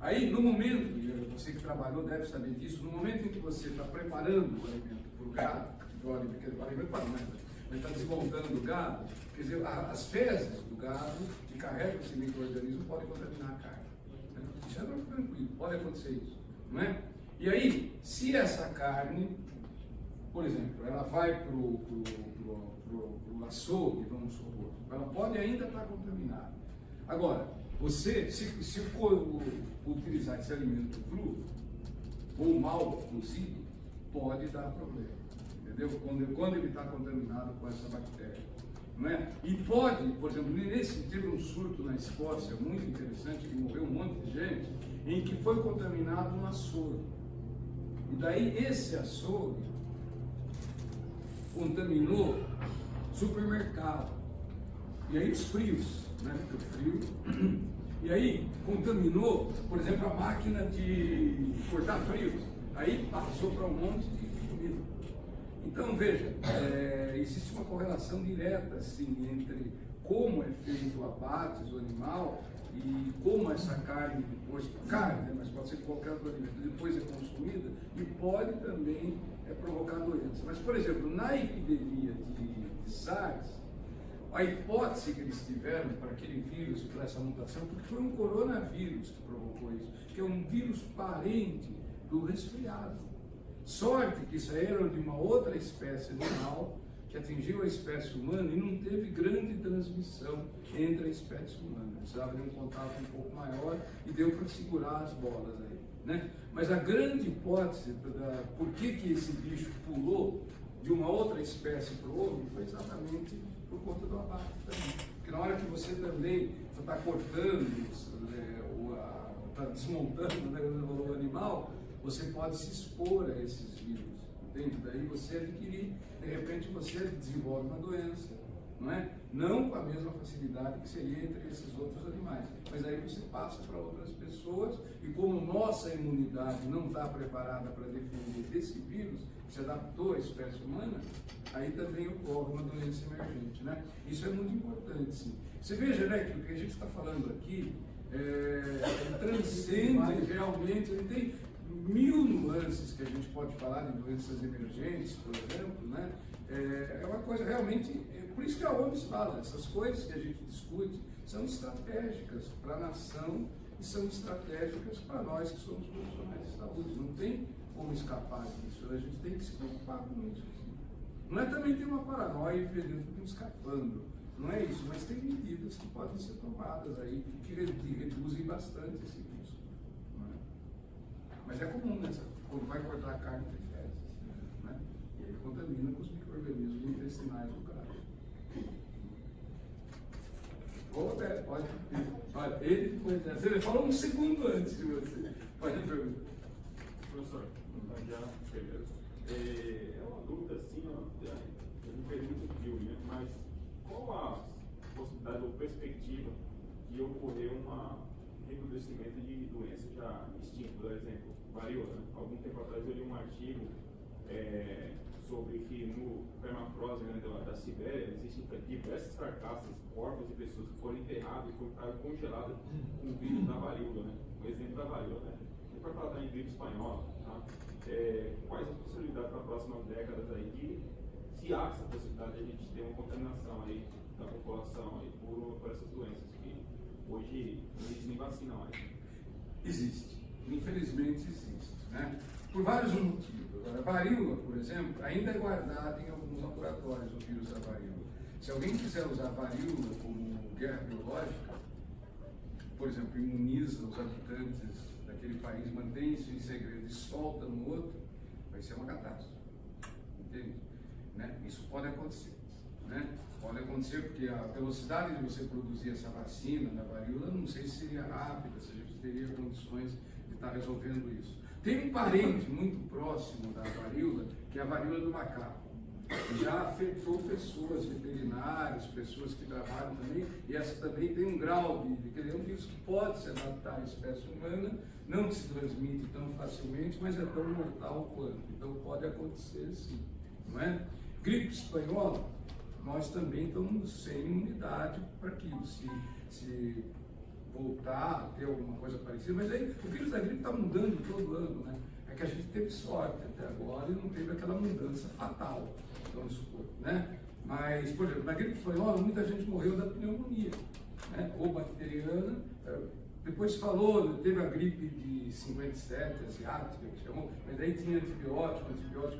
Aí, no momento, você que trabalhou deve saber disso, no momento em que você está preparando o alimento para o gado, o alimento para mas está desmontando o gado, quer dizer, as fezes do gado que carregam esse micro-organismo podem contaminar a carne. Isso é tranquilo, pode acontecer isso, não é? E aí, se essa carne, por exemplo, ela vai para o açougue, vamos supor, ela pode ainda estar contaminada. Agora, você, se for utilizar esse alimento cru ou mal cozido, pode dar problema, entendeu? Quando ele está contaminado com essa bactéria, não é? E pode, por exemplo, teve um surto na Escócia muito interessante, que morreu um monte de gente, em que foi contaminado um açougue. E daí esse açougue contaminou supermercado. E aí os frios, né? O frio. E aí contaminou, por exemplo, a máquina de cortar frios. Aí passou para um monte de comida. Então veja, existe uma correlação direta assim, entre como é feito o abate do animal e como essa carne depois, mas pode ser qualquer outro alimento, depois é consumida e pode também provocar doenças. Mas, por exemplo, na epidemia de SARS, a hipótese que eles tiveram para aquele vírus, para essa mutação, porque foi um coronavírus que provocou isso, que é um vírus parente do resfriado. Sorte que isso era de uma outra espécie animal que atingiu a espécie humana e não teve grande transmissão entre a espécie humana. Precisava de um contato um pouco maior e deu para segurar as bolas aí, né? Mas a grande hipótese por que esse bicho pulou de uma outra espécie para o homem foi exatamente por conta do abate também. Porque na hora que você também está cortando, está desmontando, né, o animal, você pode se expor a esses vírus, entende? Daí você adquirir, de repente você desenvolve uma doença, não é? Não com a mesma facilidade que seria entre esses outros animais, mas aí você passa para outras pessoas e como nossa imunidade não está preparada para defender desse vírus, que se adaptou à espécie humana, aí também ocorre uma doença emergente, né? Isso é muito importante, sim. Você veja, né, que o que a gente está falando aqui transcende realmente, ele tem mil nuances que a gente pode falar de doenças emergentes, por exemplo, né? É uma coisa realmente, por isso que a OMS fala, essas coisas que a gente discute são estratégicas para a nação e são estratégicas para nós que somos profissionais de saúde. Não tem como escapar disso, a gente tem que se preocupar com isso. Assim. Não é também ter uma paranoia e viver dentro de um escapando, não é isso, mas tem medidas que podem ser tomadas aí que reduzem bastante esse risco. Mas é comum, né? Quando vai cortar a carne, tem fezes, né? E ele contamina com os micro-organismos intestinais do gado. Pode. Olha, ele falou um segundo antes de você. Pode perguntar.
Professor, é uma dúvida assim, ó, eu não fez muito frio, né? Mas qual a possibilidade ou perspectiva de ocorrer um recrudescimento de doenças já extintas? Por exemplo, varíola, né? Algum tempo atrás eu li um artigo sobre que no permafrost, né, da Sibéria existem diversas carcaças, corpos de pessoas que foram enterradas e foram congeladas com o vírus da varíola, né? Um exemplo da varíola, né? E para falar também gripe espanhola, tá? Quais as possibilidades para as próximas décadas aí se há essa possibilidade de a gente ter uma contaminação aí da população aí por essas doenças que hoje não existe nem vacina mais?
Existe, infelizmente existe, né? Por vários motivos. Agora, a varíola, por exemplo, ainda é guardada em alguns laboratórios, o vírus da varíola. Se alguém quiser usar a varíola como guerra biológica, por exemplo, imuniza os habitantes daquele país, mantém isso em segredo e solta no outro, vai ser uma catástrofe. Entende? Né? Isso pode acontecer. Né? Pode acontecer, porque a velocidade de você produzir essa vacina da varíola, não sei se seria rápida, se a gente teria condições de estar resolvendo isso. Tem um parente muito próximo da varíola, que é a varíola do macaco. Já afetou pessoas, veterinários, pessoas que trabalham também, e essa também tem um grau de que é um vírus que pode se adaptar à espécie humana, não se transmite tão facilmente, mas é tão mortal quanto. Então pode acontecer sim, não é? Gripe espanhola, nós também estamos sem imunidade para aquilo. Se voltar a ter alguma coisa parecida, mas aí o vírus da gripe está mudando todo ano, né? É que a gente teve sorte até agora e não teve aquela mudança fatal, vamos supor, né? Mas, por exemplo, na gripe espanhola, muita gente morreu da pneumonia, né? Ou bacteriana. Depois falou, teve a gripe de 57, asiática, que chamou, mas aí tinha antibiótico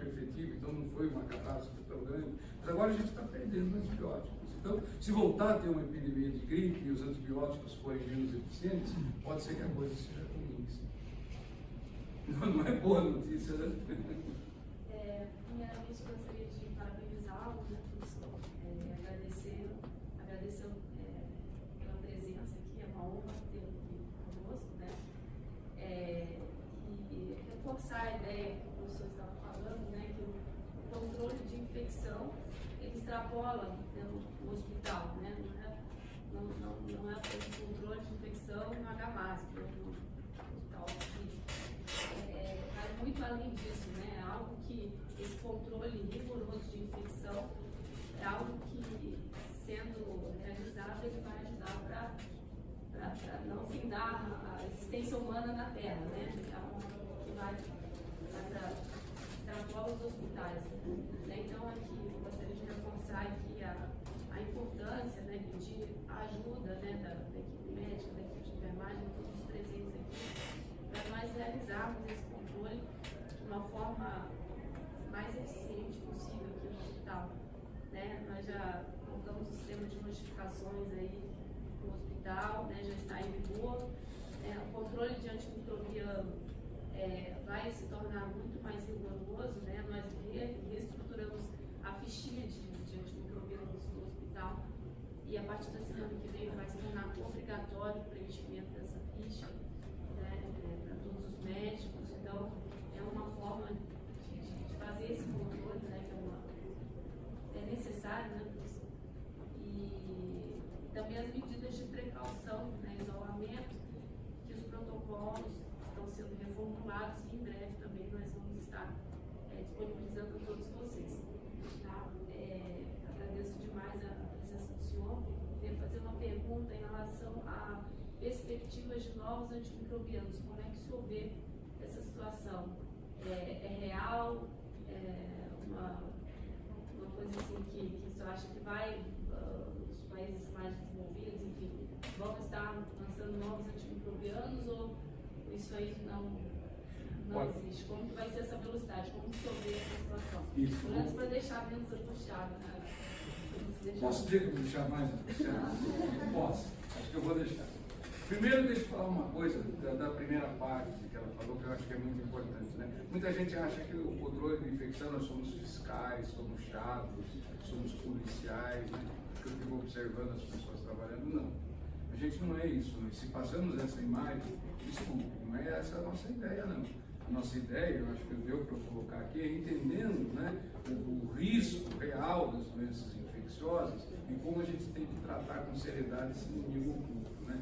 efetivo, então não foi uma catástrofe tão grande. Mas agora a gente está perdendo antibióticos. Então, se voltar a ter uma epidemia de gripe e os antibióticos forem menos eficientes, pode ser que a coisa seja ruim. Não é boa notícia, né?
Primeiramente, gostaria de parabenizá-lo, né, professor, agradecer pela presença aqui, é uma honra tê-lo aqui conosco, né? E reforçar a ideia que o professor estava falando, né, que o controle de infecção ele extrapola, né, o hospital, né? Não é apenas controle de infecção no HMASP, no hospital vai muito além disso, né? É algo que esse controle rigoroso de infecção é algo que, sendo realizado, ele vai ajudar para não findar a existência humana na Terra, né? Então, que vai extrapola os hospitais, né? Então, aqui eu gostaria de reforçar aqui a importância, né, de pedir a ajuda, né, da equipe médica, da equipe de enfermagem, todos os presentes aqui, para nós realizarmos esse controle de uma forma mais eficiente possível aqui no hospital, né? Nós já colocamos o sistema de notificações aí no hospital, né? Já está em vigor. O controle de antimicrobiano vai se tornar muito mais rigoroso, né? Nós reestruturamos a fichinha de antimicrobianos no hospital e a partir da semana que vem vai se tornar obrigatório o preenchimento dessa ficha, né, para todos os médicos. Então, é uma forma de fazer esse controle, né, que é necessário, né, professor? E também as medidas de precaução, né, isolamento, que os protocolos estão sendo reformulados e em breve também nós vamos estar disponibilizando a todos vocês. Tá? Agradeço demais a presença do senhor. Queria fazer uma pergunta em relação a perspectivas de novos antimicrobianos. Como é que o senhor vê essa situação? É real? Uma coisa assim que o senhor acha que vai, os países mais desenvolvidos, enfim, vão estar lançando novos antimicrobianos ou isso aí não existe? Como que vai ser essa velocidade? Como que o senhor vê essa situação? Pelo menos para deixar menos angustiado, né?
Posso dizer que eu vou deixar mais angustiado? Posso, acho que eu vou deixar. Primeiro, deixa eu falar uma coisa da primeira parte que ela falou, que eu acho que é muito importante, né? Muita gente acha que o controle de infecção, nós somos fiscais, somos chatos, somos policiais, né? Porque eu fico observando as pessoas trabalhando. Não, a gente não é isso, né? Se passamos essa imagem, desculpe, não é essa a nossa ideia, não. A nossa ideia, eu acho que deu para eu colocar aqui, é entendendo, né, o risco real das doenças infecciosas e como a gente tem que tratar com seriedade esse inimigo oculto, né?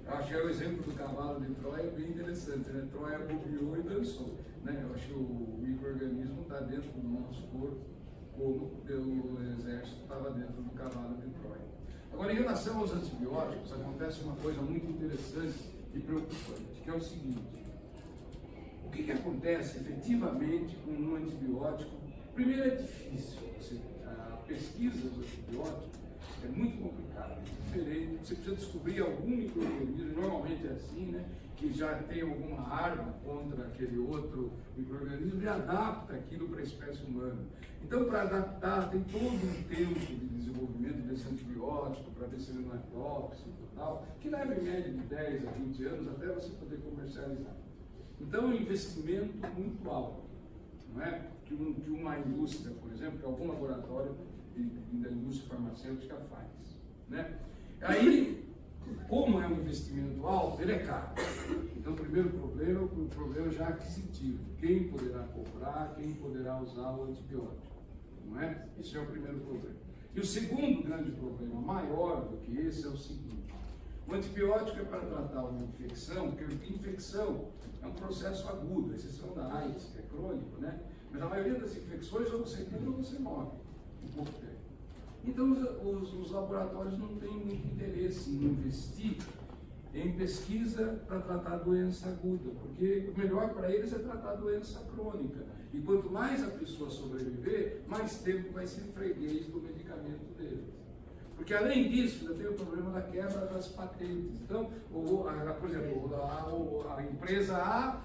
Eu acho que o exemplo do cavalo de Troia é bem interessante, né? Troia bobeou e dançou, né? Eu acho que o micro-organismo está dentro do nosso corpo, como o exército estava dentro do cavalo de Troia. Agora, em relação aos antibióticos, acontece uma coisa muito interessante e preocupante, que é o seguinte: o que acontece efetivamente com um antibiótico? Primeiro, é difícil. A pesquisa do antibiótico é muito complicada, é diferente. Você precisa descobrir algum micro-organismo, normalmente é assim, né? Que já tem alguma arma contra aquele outro micro-organismo e adapta aquilo para a espécie humana. Então, para adaptar, tem todo um tempo de desenvolvimento desse antibiótico, para ver se ele não é tóxico e tal, que leva em média de 10 a 20 anos até você poder comercializar. Então, é um investimento muito alto, não é? Que uma indústria, por exemplo, que algum laboratório da indústria farmacêutica faz. Né? Aí, como é um investimento alto, ele é caro. Então, o primeiro problema é o problema já aquisitivo. Quem poderá comprar, quem poderá usar o antibiótico. Não é? Esse é o primeiro problema. E o segundo grande problema, maior do que esse, é o seguinte. O antibiótico é para tratar uma infecção, porque infecção é um processo agudo, a exceção da AIDS, que é crônico, né? Mas a maioria das infecções, ou você cura ou você morre em pouco tempo. Então, os laboratórios não têm muito interesse em investir em pesquisa para tratar doença aguda, porque o melhor para eles é tratar doença crônica. E quanto mais a pessoa sobreviver, mais tempo vai ser freguês do medicamento deles. Porque além disso, ainda tem o problema da quebra das patentes. Então, por exemplo, a empresa A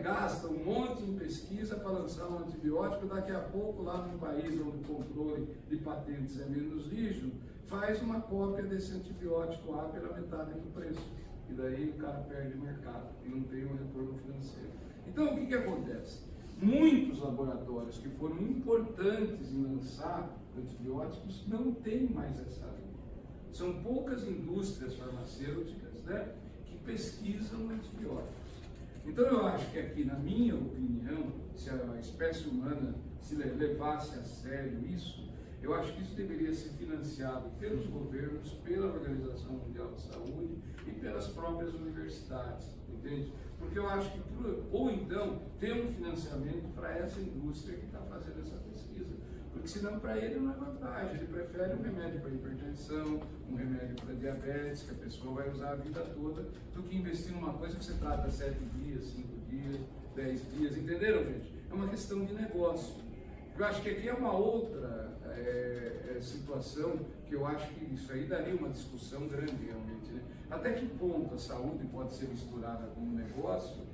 gasta um monte em pesquisa para lançar um antibiótico, daqui a pouco, lá num país onde o controle de patentes é menos rígido, faz uma cópia desse antibiótico A pela metade do preço. E daí o cara perde mercado e não tem um retorno financeiro. Então, o que acontece? Muitos laboratórios que foram importantes em lançar antibióticos não têm mais essa linha. São poucas indústrias farmacêuticas, né, que pesquisam antibióticos. Então eu acho que aqui, na minha opinião, se a espécie humana se levasse a sério isso, eu acho que isso deveria ser financiado pelos governos, pela Organização Mundial de Saúde e pelas próprias universidades, entende? Porque eu acho que, ou então, ter um financiamento para essa indústria que está fazendo essa pesquisa. Porque senão para ele não é vantagem, ele prefere um remédio para hipertensão, um remédio para diabetes, que a pessoa vai usar a vida toda, do que investir numa coisa que você trata 7 dias, 5 dias, 10 dias, entenderam, gente? É uma questão de negócio. Eu acho que aqui é uma outra situação que eu acho que isso aí daria uma discussão grande realmente, né? Até que ponto a saúde pode ser misturada com um negócio,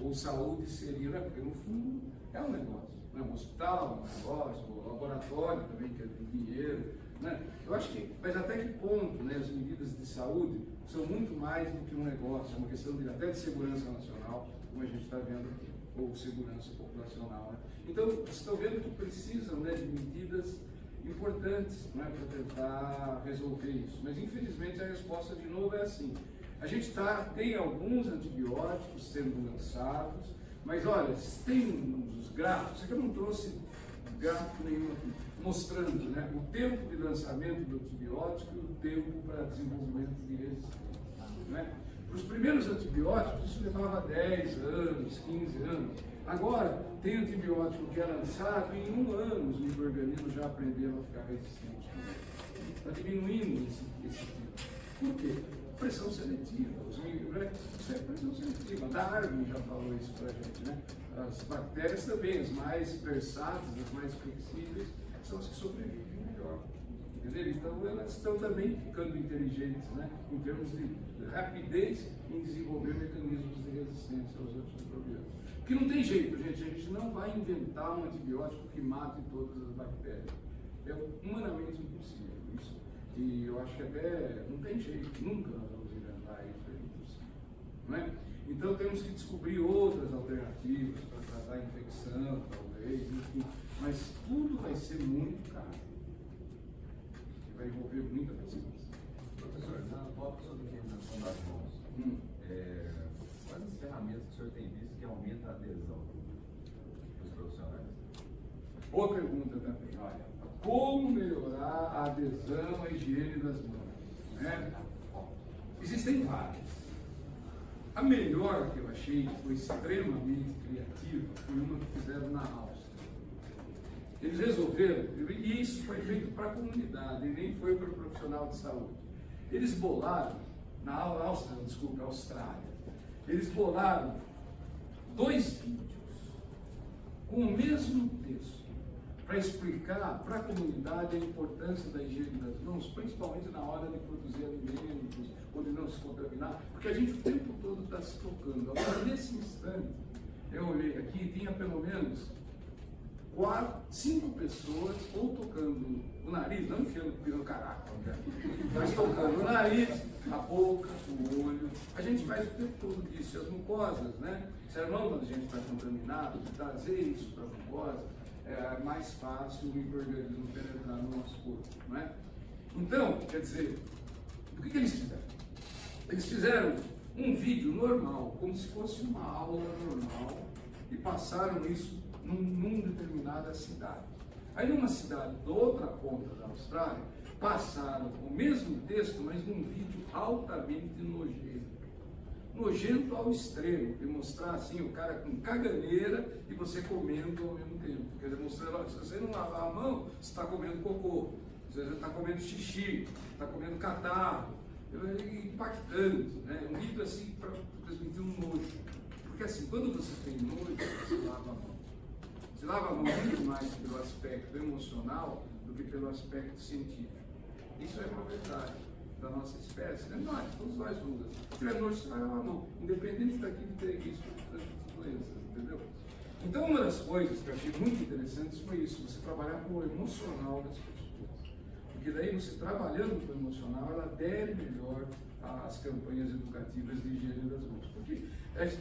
ou saúde seria, né? Porque no fundo é um negócio. Um hospital, um negócio, um laboratório também, que é dinheiro, né? Eu acho que, mas até que ponto, né, as medidas de saúde são muito mais do que um negócio, é uma questão até de segurança nacional, como a gente está vendo aqui, ou segurança populacional, né? Então, vocês estão vendo que precisam, né, de medidas importantes, né, para tentar resolver isso. Mas, infelizmente, a resposta, de novo, é assim. A gente tem alguns antibióticos sendo lançados, mas olha, tem uns gráficos, isso aqui eu não trouxe gráfico nenhum aqui, mostrando, né, o tempo de lançamento do antibiótico e o tempo para desenvolvimento de resistência. Né? Para os primeiros antibióticos, isso levava 10 anos, 15 anos. Agora, tem antibiótico que é lançado e em 1 ano os micro-organismos já aprenderam a ficar resistentes. Está diminuindo esse tipo. Por quê? Pressão seletiva. Isso é pressão seletiva. Darwin já falou isso para a gente, né? As bactérias também, as mais versáteis, as mais flexíveis, são as que sobrevivem melhor. Entendeu? Então elas estão também ficando inteligentes, né? Em termos de rapidez em desenvolver mecanismos de resistência aos antimicrobianos. Porque não tem jeito, gente. A gente não vai inventar um antibiótico que mate todas as bactérias. É humanamente impossível isso. E eu acho que até não tem jeito, nunca nós vamos inventar isso, é impossível. Não é? Então temos que descobrir outras alternativas para tratar a infecção, talvez, enfim. Mas tudo vai ser muito caro. E vai envolver muita pesquisa.
Professor, na volta sobre a higienização das mãos, quais as ferramentas que o senhor tem visto que aumentam a adesão dos profissionais?
Boa pergunta também, olha. Como melhorar a adesão à higiene das mãos? Né? Existem várias. A melhor que eu achei, que foi extremamente criativa, foi uma que fizeram na Áustria. Eles resolveram, e isso foi feito para a comunidade, e nem foi para o profissional de saúde. Eles bolaram, na Austrália, eles bolaram 2 vídeos com o mesmo texto, para explicar para a comunidade a importância da higiene das mãos, principalmente na hora de produzir alimentos, ou de não se contaminar, porque a gente o tempo todo está se tocando. Agora, nesse instante, eu olhei aqui e tinha pelo menos 5 pessoas ou tocando o nariz, não enfiando pelo caraca, mas tocando o nariz, a boca, o olho. A gente faz o tempo todo disso, e as mucosas, né? Se a mão da gente está contaminada, trazer isso para a mucosa é mais fácil o micro-organismo penetrar no nosso corpo, não é? Então, quer dizer, o que eles fizeram? Eles fizeram um vídeo normal, como se fosse uma aula normal, e passaram isso numa determinada cidade. Aí numa cidade da outra ponta da Austrália, passaram o mesmo texto, mas num vídeo altamente nojento. Nojento ao extremo, de mostrar assim o cara com caganeira e você comendo ao mesmo tempo. Quer dizer, mostrando, se você não lavar a mão, você está comendo cocô, você está comendo xixi, está comendo catarro, impactante, né? Um vídeo assim para transmitir um nojo. Porque assim, quando você tem nojo, você lava a mão. Você lava a mão muito mais pelo aspecto emocional do que pelo aspecto científico. Isso é uma verdade da nossa espécie, né? Nós, todos nós vamos. Se tiver nojo, você vai lavar a mão, independente daquilo que tem risco de transmitir doenças, entendeu? Então, uma das coisas que eu achei muito interessantes foi isso, você trabalhar com o emocional das pessoas. Porque daí, você trabalhando com o emocional, ela adere melhor às campanhas educativas de higiene das mãos. Porque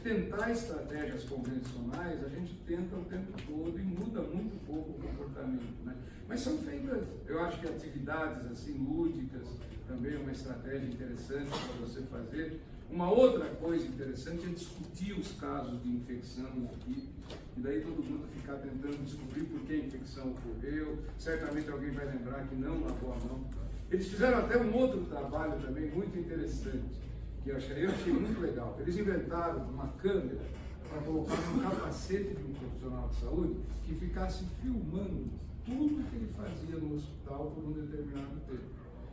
tentar estratégias convencionais, a gente tenta o tempo todo e muda muito pouco o comportamento, né? Mas são feitas, eu acho que atividades assim lúdicas também é uma estratégia interessante para você fazer. Uma outra coisa interessante é discutir os casos de infecção aqui, e daí todo mundo ficar tentando descobrir por que a infecção ocorreu. Certamente alguém vai lembrar que não lavou a mão. Eles fizeram até um outro trabalho também muito interessante, que eu achei muito legal. Eles inventaram uma câmera para colocar no capacete de um profissional de saúde que ficasse filmando tudo que ele fazia no hospital por um determinado tempo.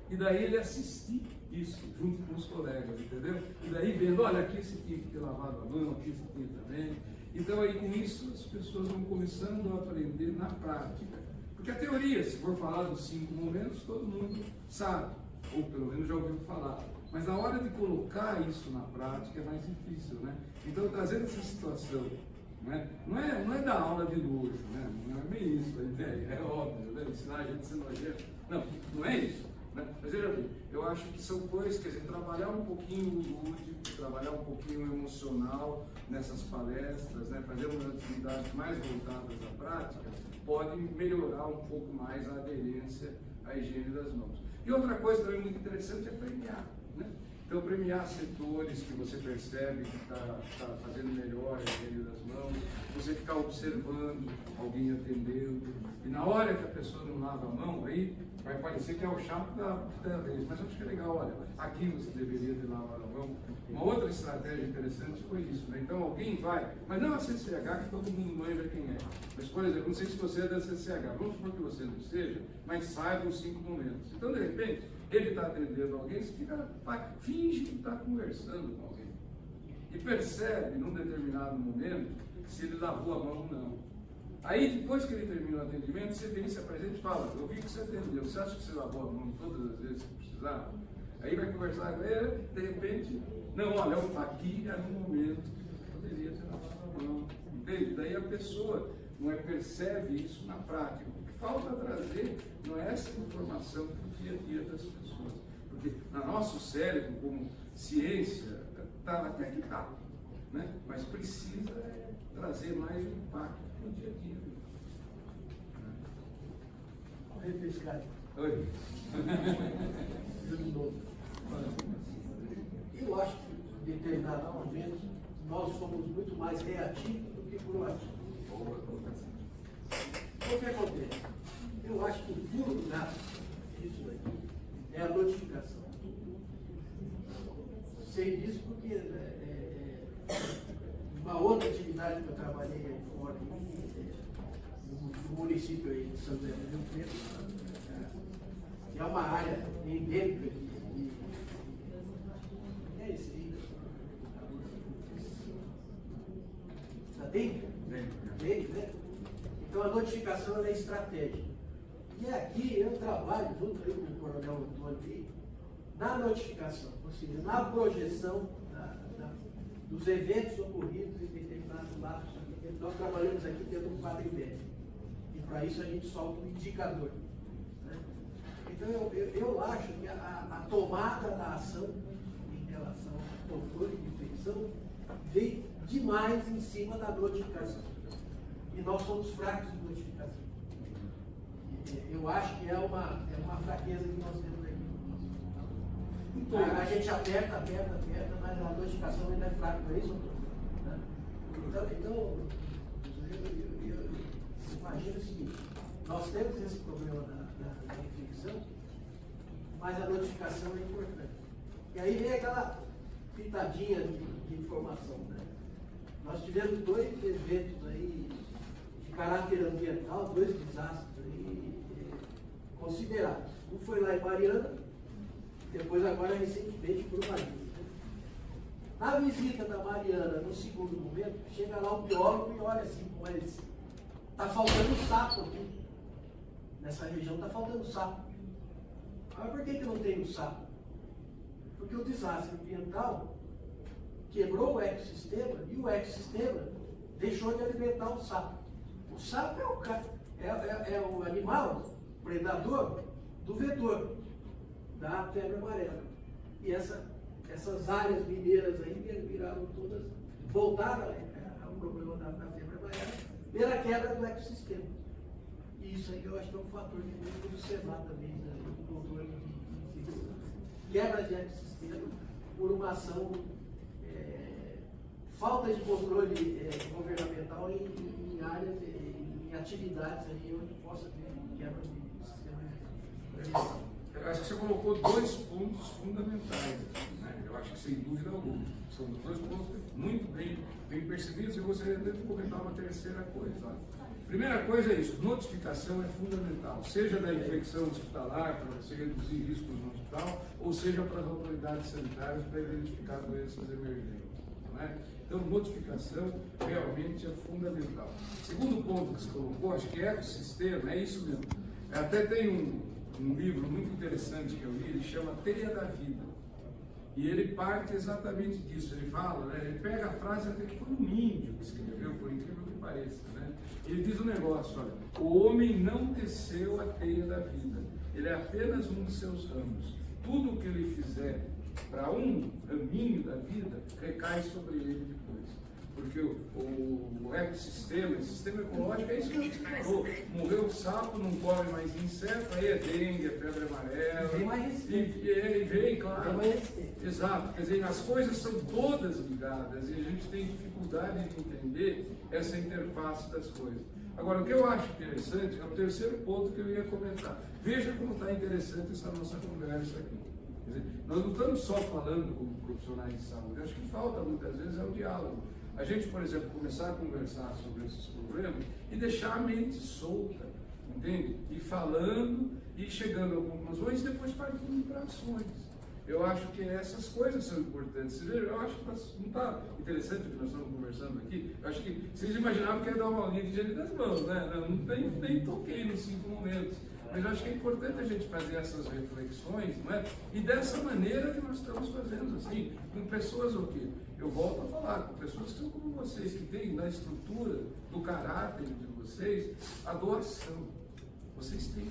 E daí ele assistia isso junto com os colegas, entendeu? E daí vendo, olha, aqui você tinha que ter lavado a mão, aqui você tinha também. Então aí com isso as pessoas vão começando a aprender na prática. Porque a teoria, se for falar dos 5 momentos, todo mundo sabe, ou pelo menos já ouviu falar. Mas na hora de colocar isso na prática é mais difícil, né? Então trazendo essa situação, né? Não é da aula de nojo, né? Não é bem isso a ideia, é óbvio, né? Ensinar a gente a ser nojento. Não é isso. Né? Mas veja bem, eu acho que são coisas, quer dizer, trabalhar um pouquinho o lúdico, trabalhar um pouquinho o emocional nessas palestras, né? Fazer umas atividades mais voltadas à prática, pode melhorar um pouco mais a aderência à higiene das mãos. E outra coisa também muito interessante é premiar, né? Então, premiar setores que você percebe que está fazendo melhor a higiene das mãos, você ficar observando alguém atendendo, e na hora que a pessoa não lava a mão, aí vai parecer que é o chato da vez, mas eu acho que é legal, olha, aqui você deveria ter lavado a mão. Uma outra estratégia interessante foi isso, né? Então alguém vai, mas não a CCH, que todo mundo manja quem é, mas por exemplo, não sei se você é da CCH, vamos supor que você não seja, mas saiba os 5 momentos. Então, de repente, ele está atendendo alguém, você finge que está conversando com alguém. E percebe, num determinado momento, se ele lavou a mão ou não. Aí, depois que ele termina o atendimento, você vem, se apresenta e fala, eu vi que você atendeu, você acha que você lavou a mão todas as vezes que precisava? Aí vai conversar com ele, de repente, não, olha, aqui era um momento que eu poderia ter lavado a mão. Entende? Daí a pessoa percebe isso na prática. O que falta trazer não é essa informação para o dia a dia das pessoas. Porque no nosso cérebro, como ciência, até que está, né? Mas precisa trazer mais impacto no dia a dia.
Refrescar.
Oi.
Eu acho que em determinados momentos nós somos muito mais reativos do que proativos. O que acontece? Eu acho que o pulo do gato disso aqui é a notificação. Sei disso porque uma outra atividade que eu trabalhei aí fora, no município aí de São José do Rio Preto, é uma área endêmica de é isso aí. Da dengue? Dengue, né? Então a notificação ela é estratégica. E aqui eu trabalho junto com o Coronel Antônio aí, na notificação, ou seja, na projeção dos eventos ocorridos em determinados lados. Nós trabalhamos aqui tendo um quadrilhete. E para isso a gente solta um indicador. Né? Então eu acho que a tomada da ação em relação ao controle de infecção vem demais em cima da notificação. E nós somos fracos de notificação. Eu acho que é uma fraqueza que nós temos aqui. A gente aperta, mas a notificação ainda é fraca, não é isso, doutor? Então eu imagino o seguinte, nós temos esse problema da infecção, mas a notificação é importante. E aí vem aquela pitadinha de informação, né? Nós tivemos 2 eventos aí de caráter ambiental, 2 desastres aí considerados. Um foi lá em Mariana, depois agora recentemente por Mariana. Na visita da Mariana, no segundo momento, chega lá o biólogo e olha assim, mas está faltando sapo aqui. Nessa região está faltando sapo. Mas por que não tem o sapo? Porque o desastre ambiental quebrou o ecossistema e o ecossistema deixou de alimentar o sapo. O sapo é o animal predador do vetor, da febre amarela. E essas áreas mineiras aí viraram todas, voltaram ao problema da febre amarela pela quebra do ecossistema. E isso aí eu acho que é um fator que tem que observar também, né, no controle de quebra de ecossistema por uma ação, falta de controle governamental em áreas, em atividades aí onde possa ter quebra de sistema ambiental.
Eu acho que você colocou 2 pontos fundamentais, né? Eu acho que sem dúvida alguma. São 2 pontos muito bem percebidos, e eu gostaria de comentar uma terceira coisa. Olha. Primeira coisa é isso, notificação é fundamental, seja da infecção hospitalar, para você reduzir riscos no hospital, ou seja para as autoridades sanitárias para identificar doenças emergentes. Não é? Então, notificação realmente é fundamental. Segundo ponto que você colocou, acho que ecossistema, é isso mesmo. Até tem um livro muito interessante que eu li, ele chama Teia da Vida. E ele parte exatamente disso. Ele fala, né, ele pega a frase até que foi um índio que escreveu, por incrível que pareça. Né? Ele diz um negócio, olha, o homem não teceu a teia da vida, ele é apenas um de seus ramos. Tudo o que ele fizer para um raminho da vida recai sobre ele depois. Porque o ecossistema, o sistema ecológico é isso que a gente falou. Morreu o sapo, não come mais inseto, aí é dengue, é febre amarela.
Vem mais
E vem, claro.
Vem mais
Exato. Quer dizer, as coisas são todas ligadas e a gente tem dificuldade de entender essa interface das coisas. Agora, o que eu acho interessante é o terceiro ponto que eu ia comentar. Veja como está interessante essa nossa conversa aqui. Quer dizer, nós não estamos só falando como profissionais de saúde, acho que falta muitas vezes é o diálogo. A gente, por exemplo, começar a conversar sobre esses problemas e deixar a mente solta, entende? E falando e chegando a conclusões e depois partindo para ações. Eu acho que essas coisas são importantes. Eu acho que não está interessante o que nós estamos conversando aqui. Eu acho que vocês imaginavam que ia dar uma aulinha de higiene das mãos, né? Não nem toquei nos 5 momentos. Mas eu acho que é importante a gente fazer essas reflexões, não é? E dessa maneira que nós estamos fazendo, assim, com pessoas o quê? Eu volto a falar, com pessoas que são como vocês, que têm na estrutura do caráter de vocês a doação. Vocês têm,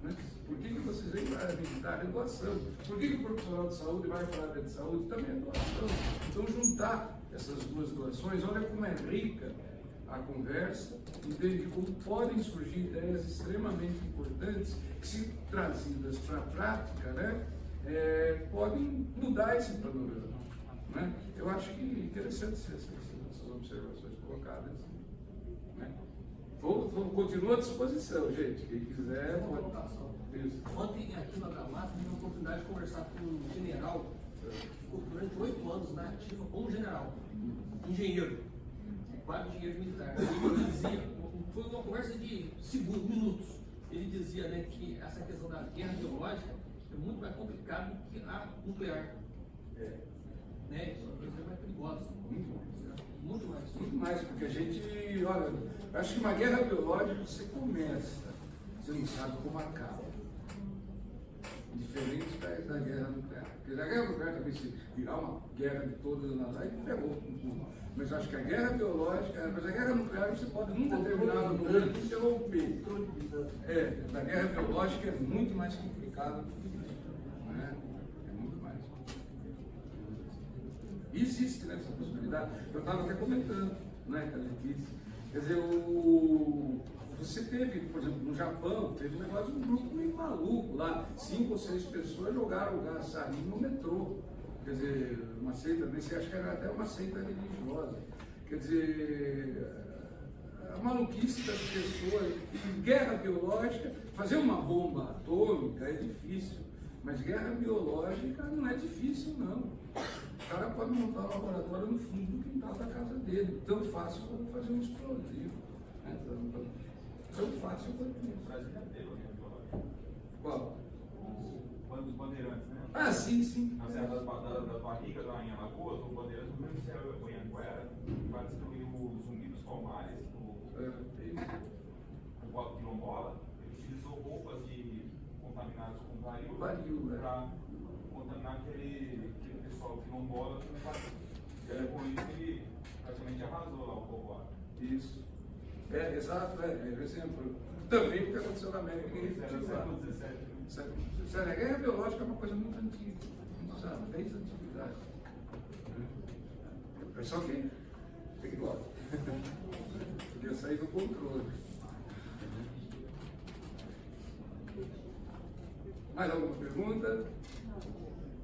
né? Por que vocês vêm para a militar? É doação. Por que o profissional de saúde vai para a área de saúde? Também é doação. Então, juntar essas 2 doações, olha como é rica a conversa, entende como podem surgir ideias extremamente importantes que, se trazidas para a prática, né, podem mudar esse panorama. Né? Eu acho que é interessante essas observações colocadas. Né? Continua à disposição, gente. Quem quiser, pode. Isso.
Ontem, aqui na Gramado, tive a oportunidade de conversar com um general que ficou durante 8 anos na ativa como general, engenheiro, quase engenheiro militar. Ele dizia, foi uma conversa de segundos, minutos. Ele dizia, né, que essa questão da guerra biológica é muito mais complicada do que a nuclear. Né? São coisas mais perigosas. Muito mais.
Muito mais, porque a gente, olha, eu acho que uma guerra biológica você começa, você não sabe como acaba. Diferente da guerra nuclear. Porque a guerra nuclear também, se virar uma guerra de todas as nações, aí ferrou com tudo. Mas eu acho que a guerra biológica, mas a guerra nuclear você pode, num determinado momento, interromper. Da guerra biológica é muito mais complicado do que isso. Né? É muito mais. Existe essa possibilidade. Eu estava até comentando, né, com a Letícia, Quer dizer, você teve, por exemplo, no Japão, teve um negócio de um grupo meio maluco lá, 5 ou 6 pessoas jogaram o gás sarin no metrô. Quer dizer, uma seita, você acha que era até uma seita religiosa. Quer dizer, a maluquice das pessoas, guerra biológica, fazer uma bomba atômica é difícil, mas guerra biológica não é difícil, não. O cara pode montar um laboratório no fundo do quintal da casa dele, tão fácil como fazer um explosivo. Né? Tão fácil quanto isso. Qual?
Quando os bandeirantes, né?
Ah, sim.
Na Serra das Barrigas, lá em Alagoas, o bandeirante do Ministério do Anhanguera vai destruir o Zumbi dos Palmares, o voto quilombola. Ele utilizou roupas contaminadas com varíola para contaminar aquele pessoal quilombola com varíola. Com isso, ele praticamente arrasou lá o povoado.
Isso. Exato, exemplo. Também o que aconteceu na América.
Século XVII.
A guerra biológica é uma coisa muito antiga, sabe? Desde a antiguidade. O pessoal que perigoso. Podia sair do controle. Mais alguma pergunta?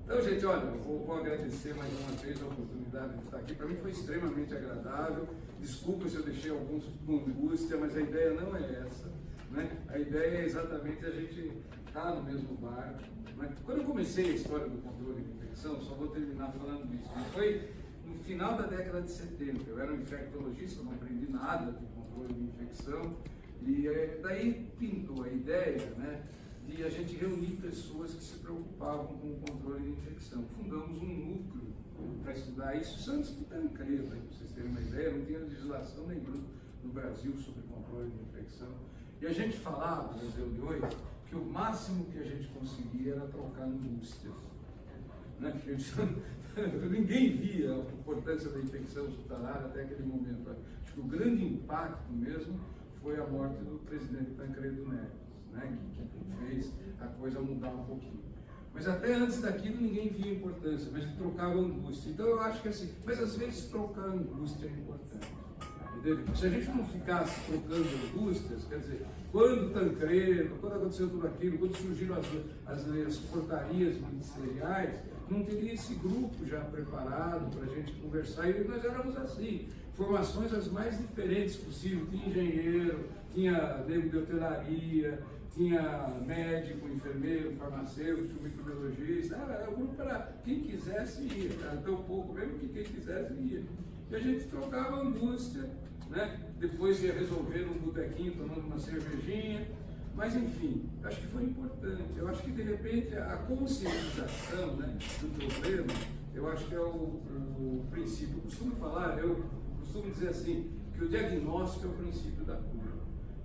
Então, gente, olha, eu vou agradecer mais uma vez a oportunidade de estar aqui. Para mim foi extremamente agradável. Desculpa se eu deixei alguns com angústia, mas a ideia não é essa. Né? A ideia é exatamente a gente estar no mesmo barco. Né? Quando eu comecei a história do controle de infecção, só vou terminar falando disso, foi no final da década de 70. Eu era um infectologista, não aprendi nada de controle de infecção, e daí pintou a ideia, né, de a gente reunir pessoas que se preocupavam com o controle de infecção. Fundamos um núcleo para estudar isso antes do Tancredo, para vocês terem uma ideia, não tinha legislação nenhuma no Brasil sobre controle de infecção. E a gente falava, nas reuniões, que o máximo que a gente conseguia era trocar angústias. Né? Ninguém via a importância da infecção hospitalar até aquele momento. Acho que o grande impacto mesmo foi a morte do presidente Tancredo Neves, né? que fez a coisa mudar um pouquinho. Mas até antes daquilo ninguém via importância, mas trocava angústia. Então eu acho que assim, mas às vezes trocar angústia é importante. Entendeu? Se a gente não ficasse trocando angústias, quer dizer, quando Tancredo, quando aconteceu tudo aquilo, quando surgiram as portarias ministeriais, não teria esse grupo já preparado para a gente conversar. E nós éramos assim, formações as mais diferentes possíveis. Tinha engenheiro, tinha nego de hotelaria, tinha médico, enfermeiro, farmacêutico, microbiologista. O grupo era quem quisesse ir, era tão pouco mesmo que quem quisesse ir. E a gente trocava angústia, né? Depois ia resolver num botequinho, tomando uma cervejinha. Mas, enfim, acho que foi importante. Eu acho que, de repente, a conscientização, né, do problema, eu acho que é o princípio. Eu costumo dizer assim, que o diagnóstico é o princípio da cura.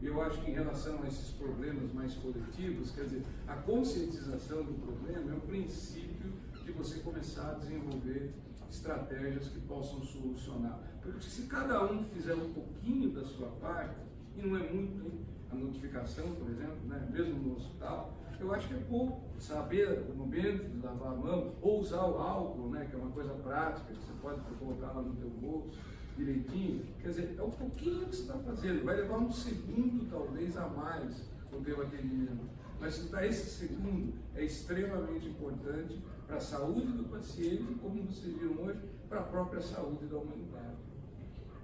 Eu acho que, em relação a esses problemas mais coletivos, quer dizer, a conscientização do problema é o princípio de você começar a desenvolver estratégias que possam solucionar. Porque se cada um fizer um pouquinho da sua parte, e não é muito, hein? A notificação, por exemplo, né? Mesmo no hospital, eu acho que é pouco. Saber o momento de lavar a mão, ou usar o álcool, né? Que é uma coisa prática, que você pode colocar lá no teu bolso direitinho. Quer dizer, é um pouquinho que você está fazendo. Vai levar um segundo, talvez, a mais o teu atendimento. Mas para esse segundo é extremamente importante para a saúde do paciente, como vocês viram hoje, para a própria saúde da humanidade.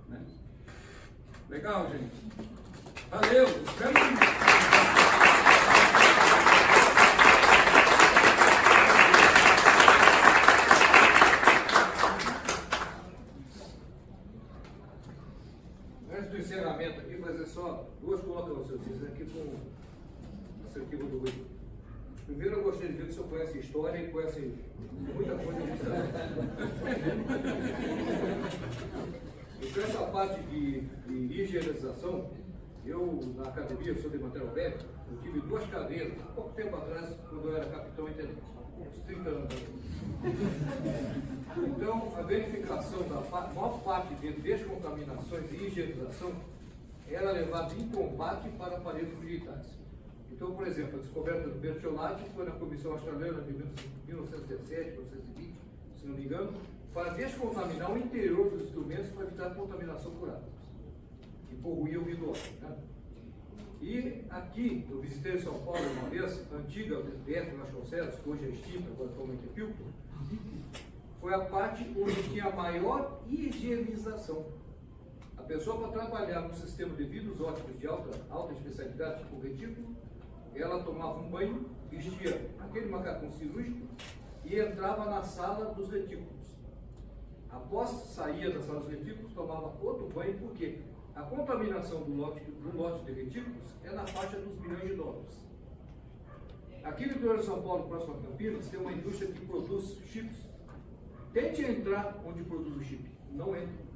Né? Legal, gente? Valeu! Espero que...
Antes do encerramento aqui, fazer só duas colocações aqui com o seu arquivo do Rui. Primeiro, eu gostaria de ver que o senhor conhece história e conhece muita coisa de história. E com essa parte de higienização, eu, na academia, sou de Mantel Velho, eu tive 2 cadeiras, há pouco tempo atrás, quando eu era capitão intendente, uns 30 anos. Então, a verificação da maior parte de descontaminações e higienização era levada em combate para aparelhos militares. Então, por exemplo, a descoberta do Bertolati foi na Comissão Australiana de 1917, 1920, se não me engano, para descontaminar o interior dos instrumentos para evitar contaminação por água. que poluía o vidro óptico, né? E aqui, eu visitei São Paulo uma vez, a antiga DF Vasconcelos, que hoje é extinta, agora atualmente é Pilton, foi a parte onde tinha a maior higienização. A pessoa, para trabalhar no sistema de vidros ópticos de alta especialidade, tipo retículo, ela tomava um banho, vestia aquele macacão cirúrgico e entrava na sala dos retículos. Após sair da sala dos retículos, tomava outro banho, porque a contaminação do lote de retículos é na faixa dos bilhões de dólares. Aqui no interior de São Paulo, próximo a Campinas, tem uma indústria que produz chips. Tente entrar onde produz o chip, não entra.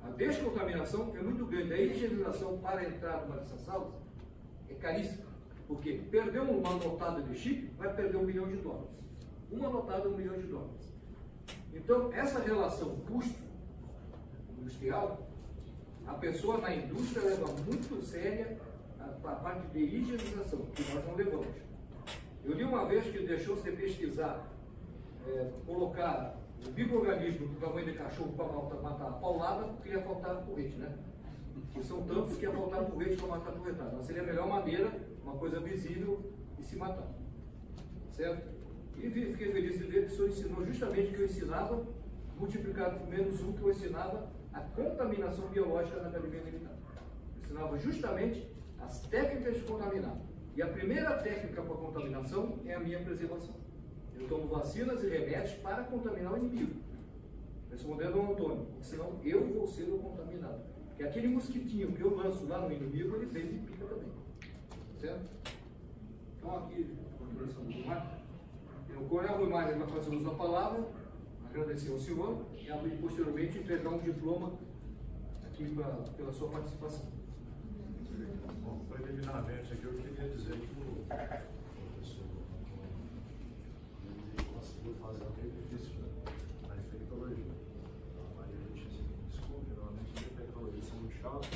A descontaminação é muito grande. A higienização para entrar numa dessas salas é caríssima. Porque perder uma notada de chip vai perder $1 milhão. Uma notada é $1 milhão. Então, essa relação custo industrial, a pessoa na indústria leva muito séria a parte de higienização, que nós não levamos. Eu li uma vez que deixou você pesquisar, colocar o micro-organismo do tamanho de cachorro para matar a paulada, porque ia faltar porrete, né? Porque são tantos que ia faltar porrete para matar a porretada. Mas seria a melhor maneira, uma coisa visível, de se matar. Certo? E fiquei feliz de ver que o senhor ensinou justamente o que eu ensinava, multiplicado por -1, que eu ensinava a contaminação biológica na academia militar. Eu ensinava justamente as técnicas de contaminar. E a primeira técnica para contaminação é a minha preservação. Eu tomo vacinas e remédios para contaminar o inimigo. Respondendo ao Antônio, porque senão eu vou ser o contaminado. Porque aquele mosquitinho que eu lanço lá no inimigo, ele vem e pica também. Certo? Então aqui, a continuação do Mar. O Coronel Rui Mário vai fazer uso da palavra, agradecer ao senhor e posteriormente entregar um diploma aqui pela sua participação.
Bom, preliminarmente aqui eu queria dizer que o professor conseguiu fazer um benefício na infectologia. Mas a gente desculpe, normalmente os infectologistas são muito chatos.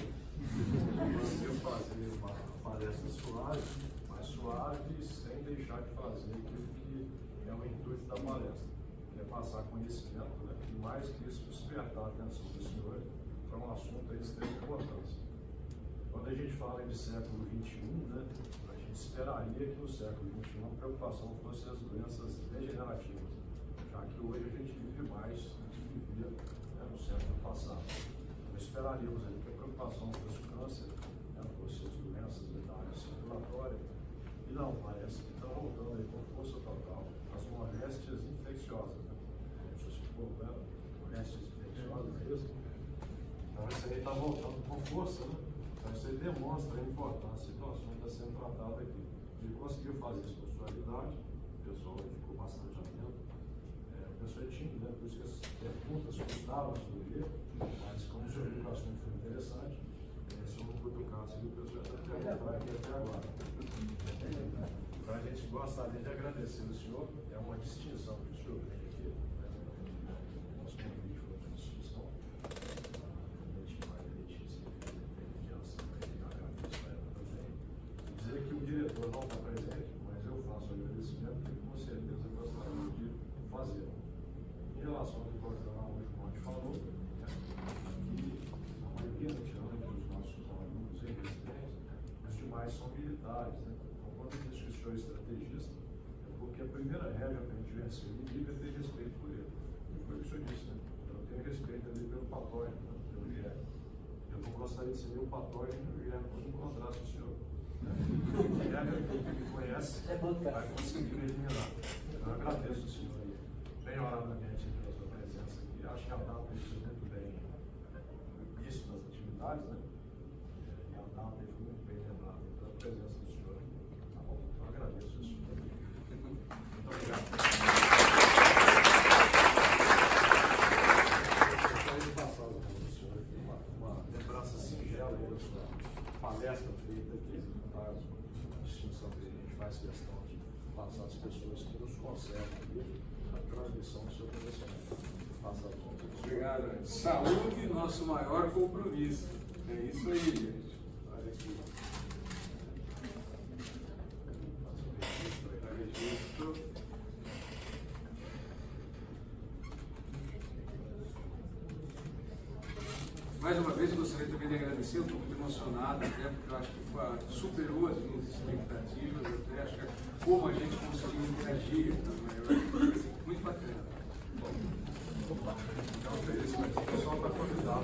Conseguiu fazer uma palestra suave, mas suave sem deixar de fazer aquilo que é o intuito da palestra, que é passar conhecimento, né? E mais que isso, despertar a atenção dos senhores para um assunto de extrema importância. Quando a gente fala de século XXI, né, a gente esperaria que no século XXI a preocupação fosse as doenças degenerativas, já que hoje a gente vive mais do que vivia, né, no século passado. Nós esperaríamos aí que a preocupação fosse o câncer, né, fosse as doenças da área circulatória, e não, parece que está voltando aí com força total as moléstias infecciosas, né? Não sei se ficou vendo, moléstias infecciosas mesmo. Então isso aí está voltando com força, né? Então isso aí demonstra a importância do assunto está sendo tratado aqui. Ele conseguiu fazer isso com suavidade, o pessoal ficou bastante atento. O pessoal é tímido, né? Por isso que as perguntas custavam surgir, mas como o senhor viu que o assunto foi interessante, se eu não cutucasse, o pessoal está entrar aqui até agora. Então a gente gostaria de agradecer ao senhor, é uma distinção que o senhor vem aqui, né? Nosso convite foi uma distinção. Dizer que o diretor não está presente, mas eu faço agradecimento, porque com certeza eu gostaria de fazer. Em relação ao que o professor Conte falou, né, que a maioria, tirando aqui os nossos alunos e residentes, os demais são militares. Né? Então, quando eu disse que o senhor é estrategista, é porque a primeira regra para a gente vencer o inimigo é ter respeito por ele. E foi o que o senhor disse, né? Eu tenho respeito ali pelo patógeno, né? Pelo IgE. Eu não gostaria de ser meu patógeno e o IgE quando encontrasse o senhor. Que conhece, vai conseguir eliminar. Eu agradeço o senhor aí, bem horadamente pela sua presença aqui. Acho que a data foi muito bem no início das atividades, né? E a data foi muito bem lembrada pela presença do senhor aqui. Tá bom? Então agradeço o senhor. Muito obrigado. Eu gostaria de passar ao senhor aqui uma lembrança singela aí da sua palestra feita aqui. A distinção que a gente faz questão de passar às pessoas que nos conservam aqui a transmissão do seu conhecimento. Passa a volta.
Obrigado. Saúde, nosso maior compromisso. É isso aí, gente. Olha aqui. Registro. Mais uma vez, eu gostaria também de agradecer, eu estou muito emocionado, até porque eu acho que superou as minhas expectativas, até acho que como a gente conseguiu interagir, muito bacana.
Então, só para convidar,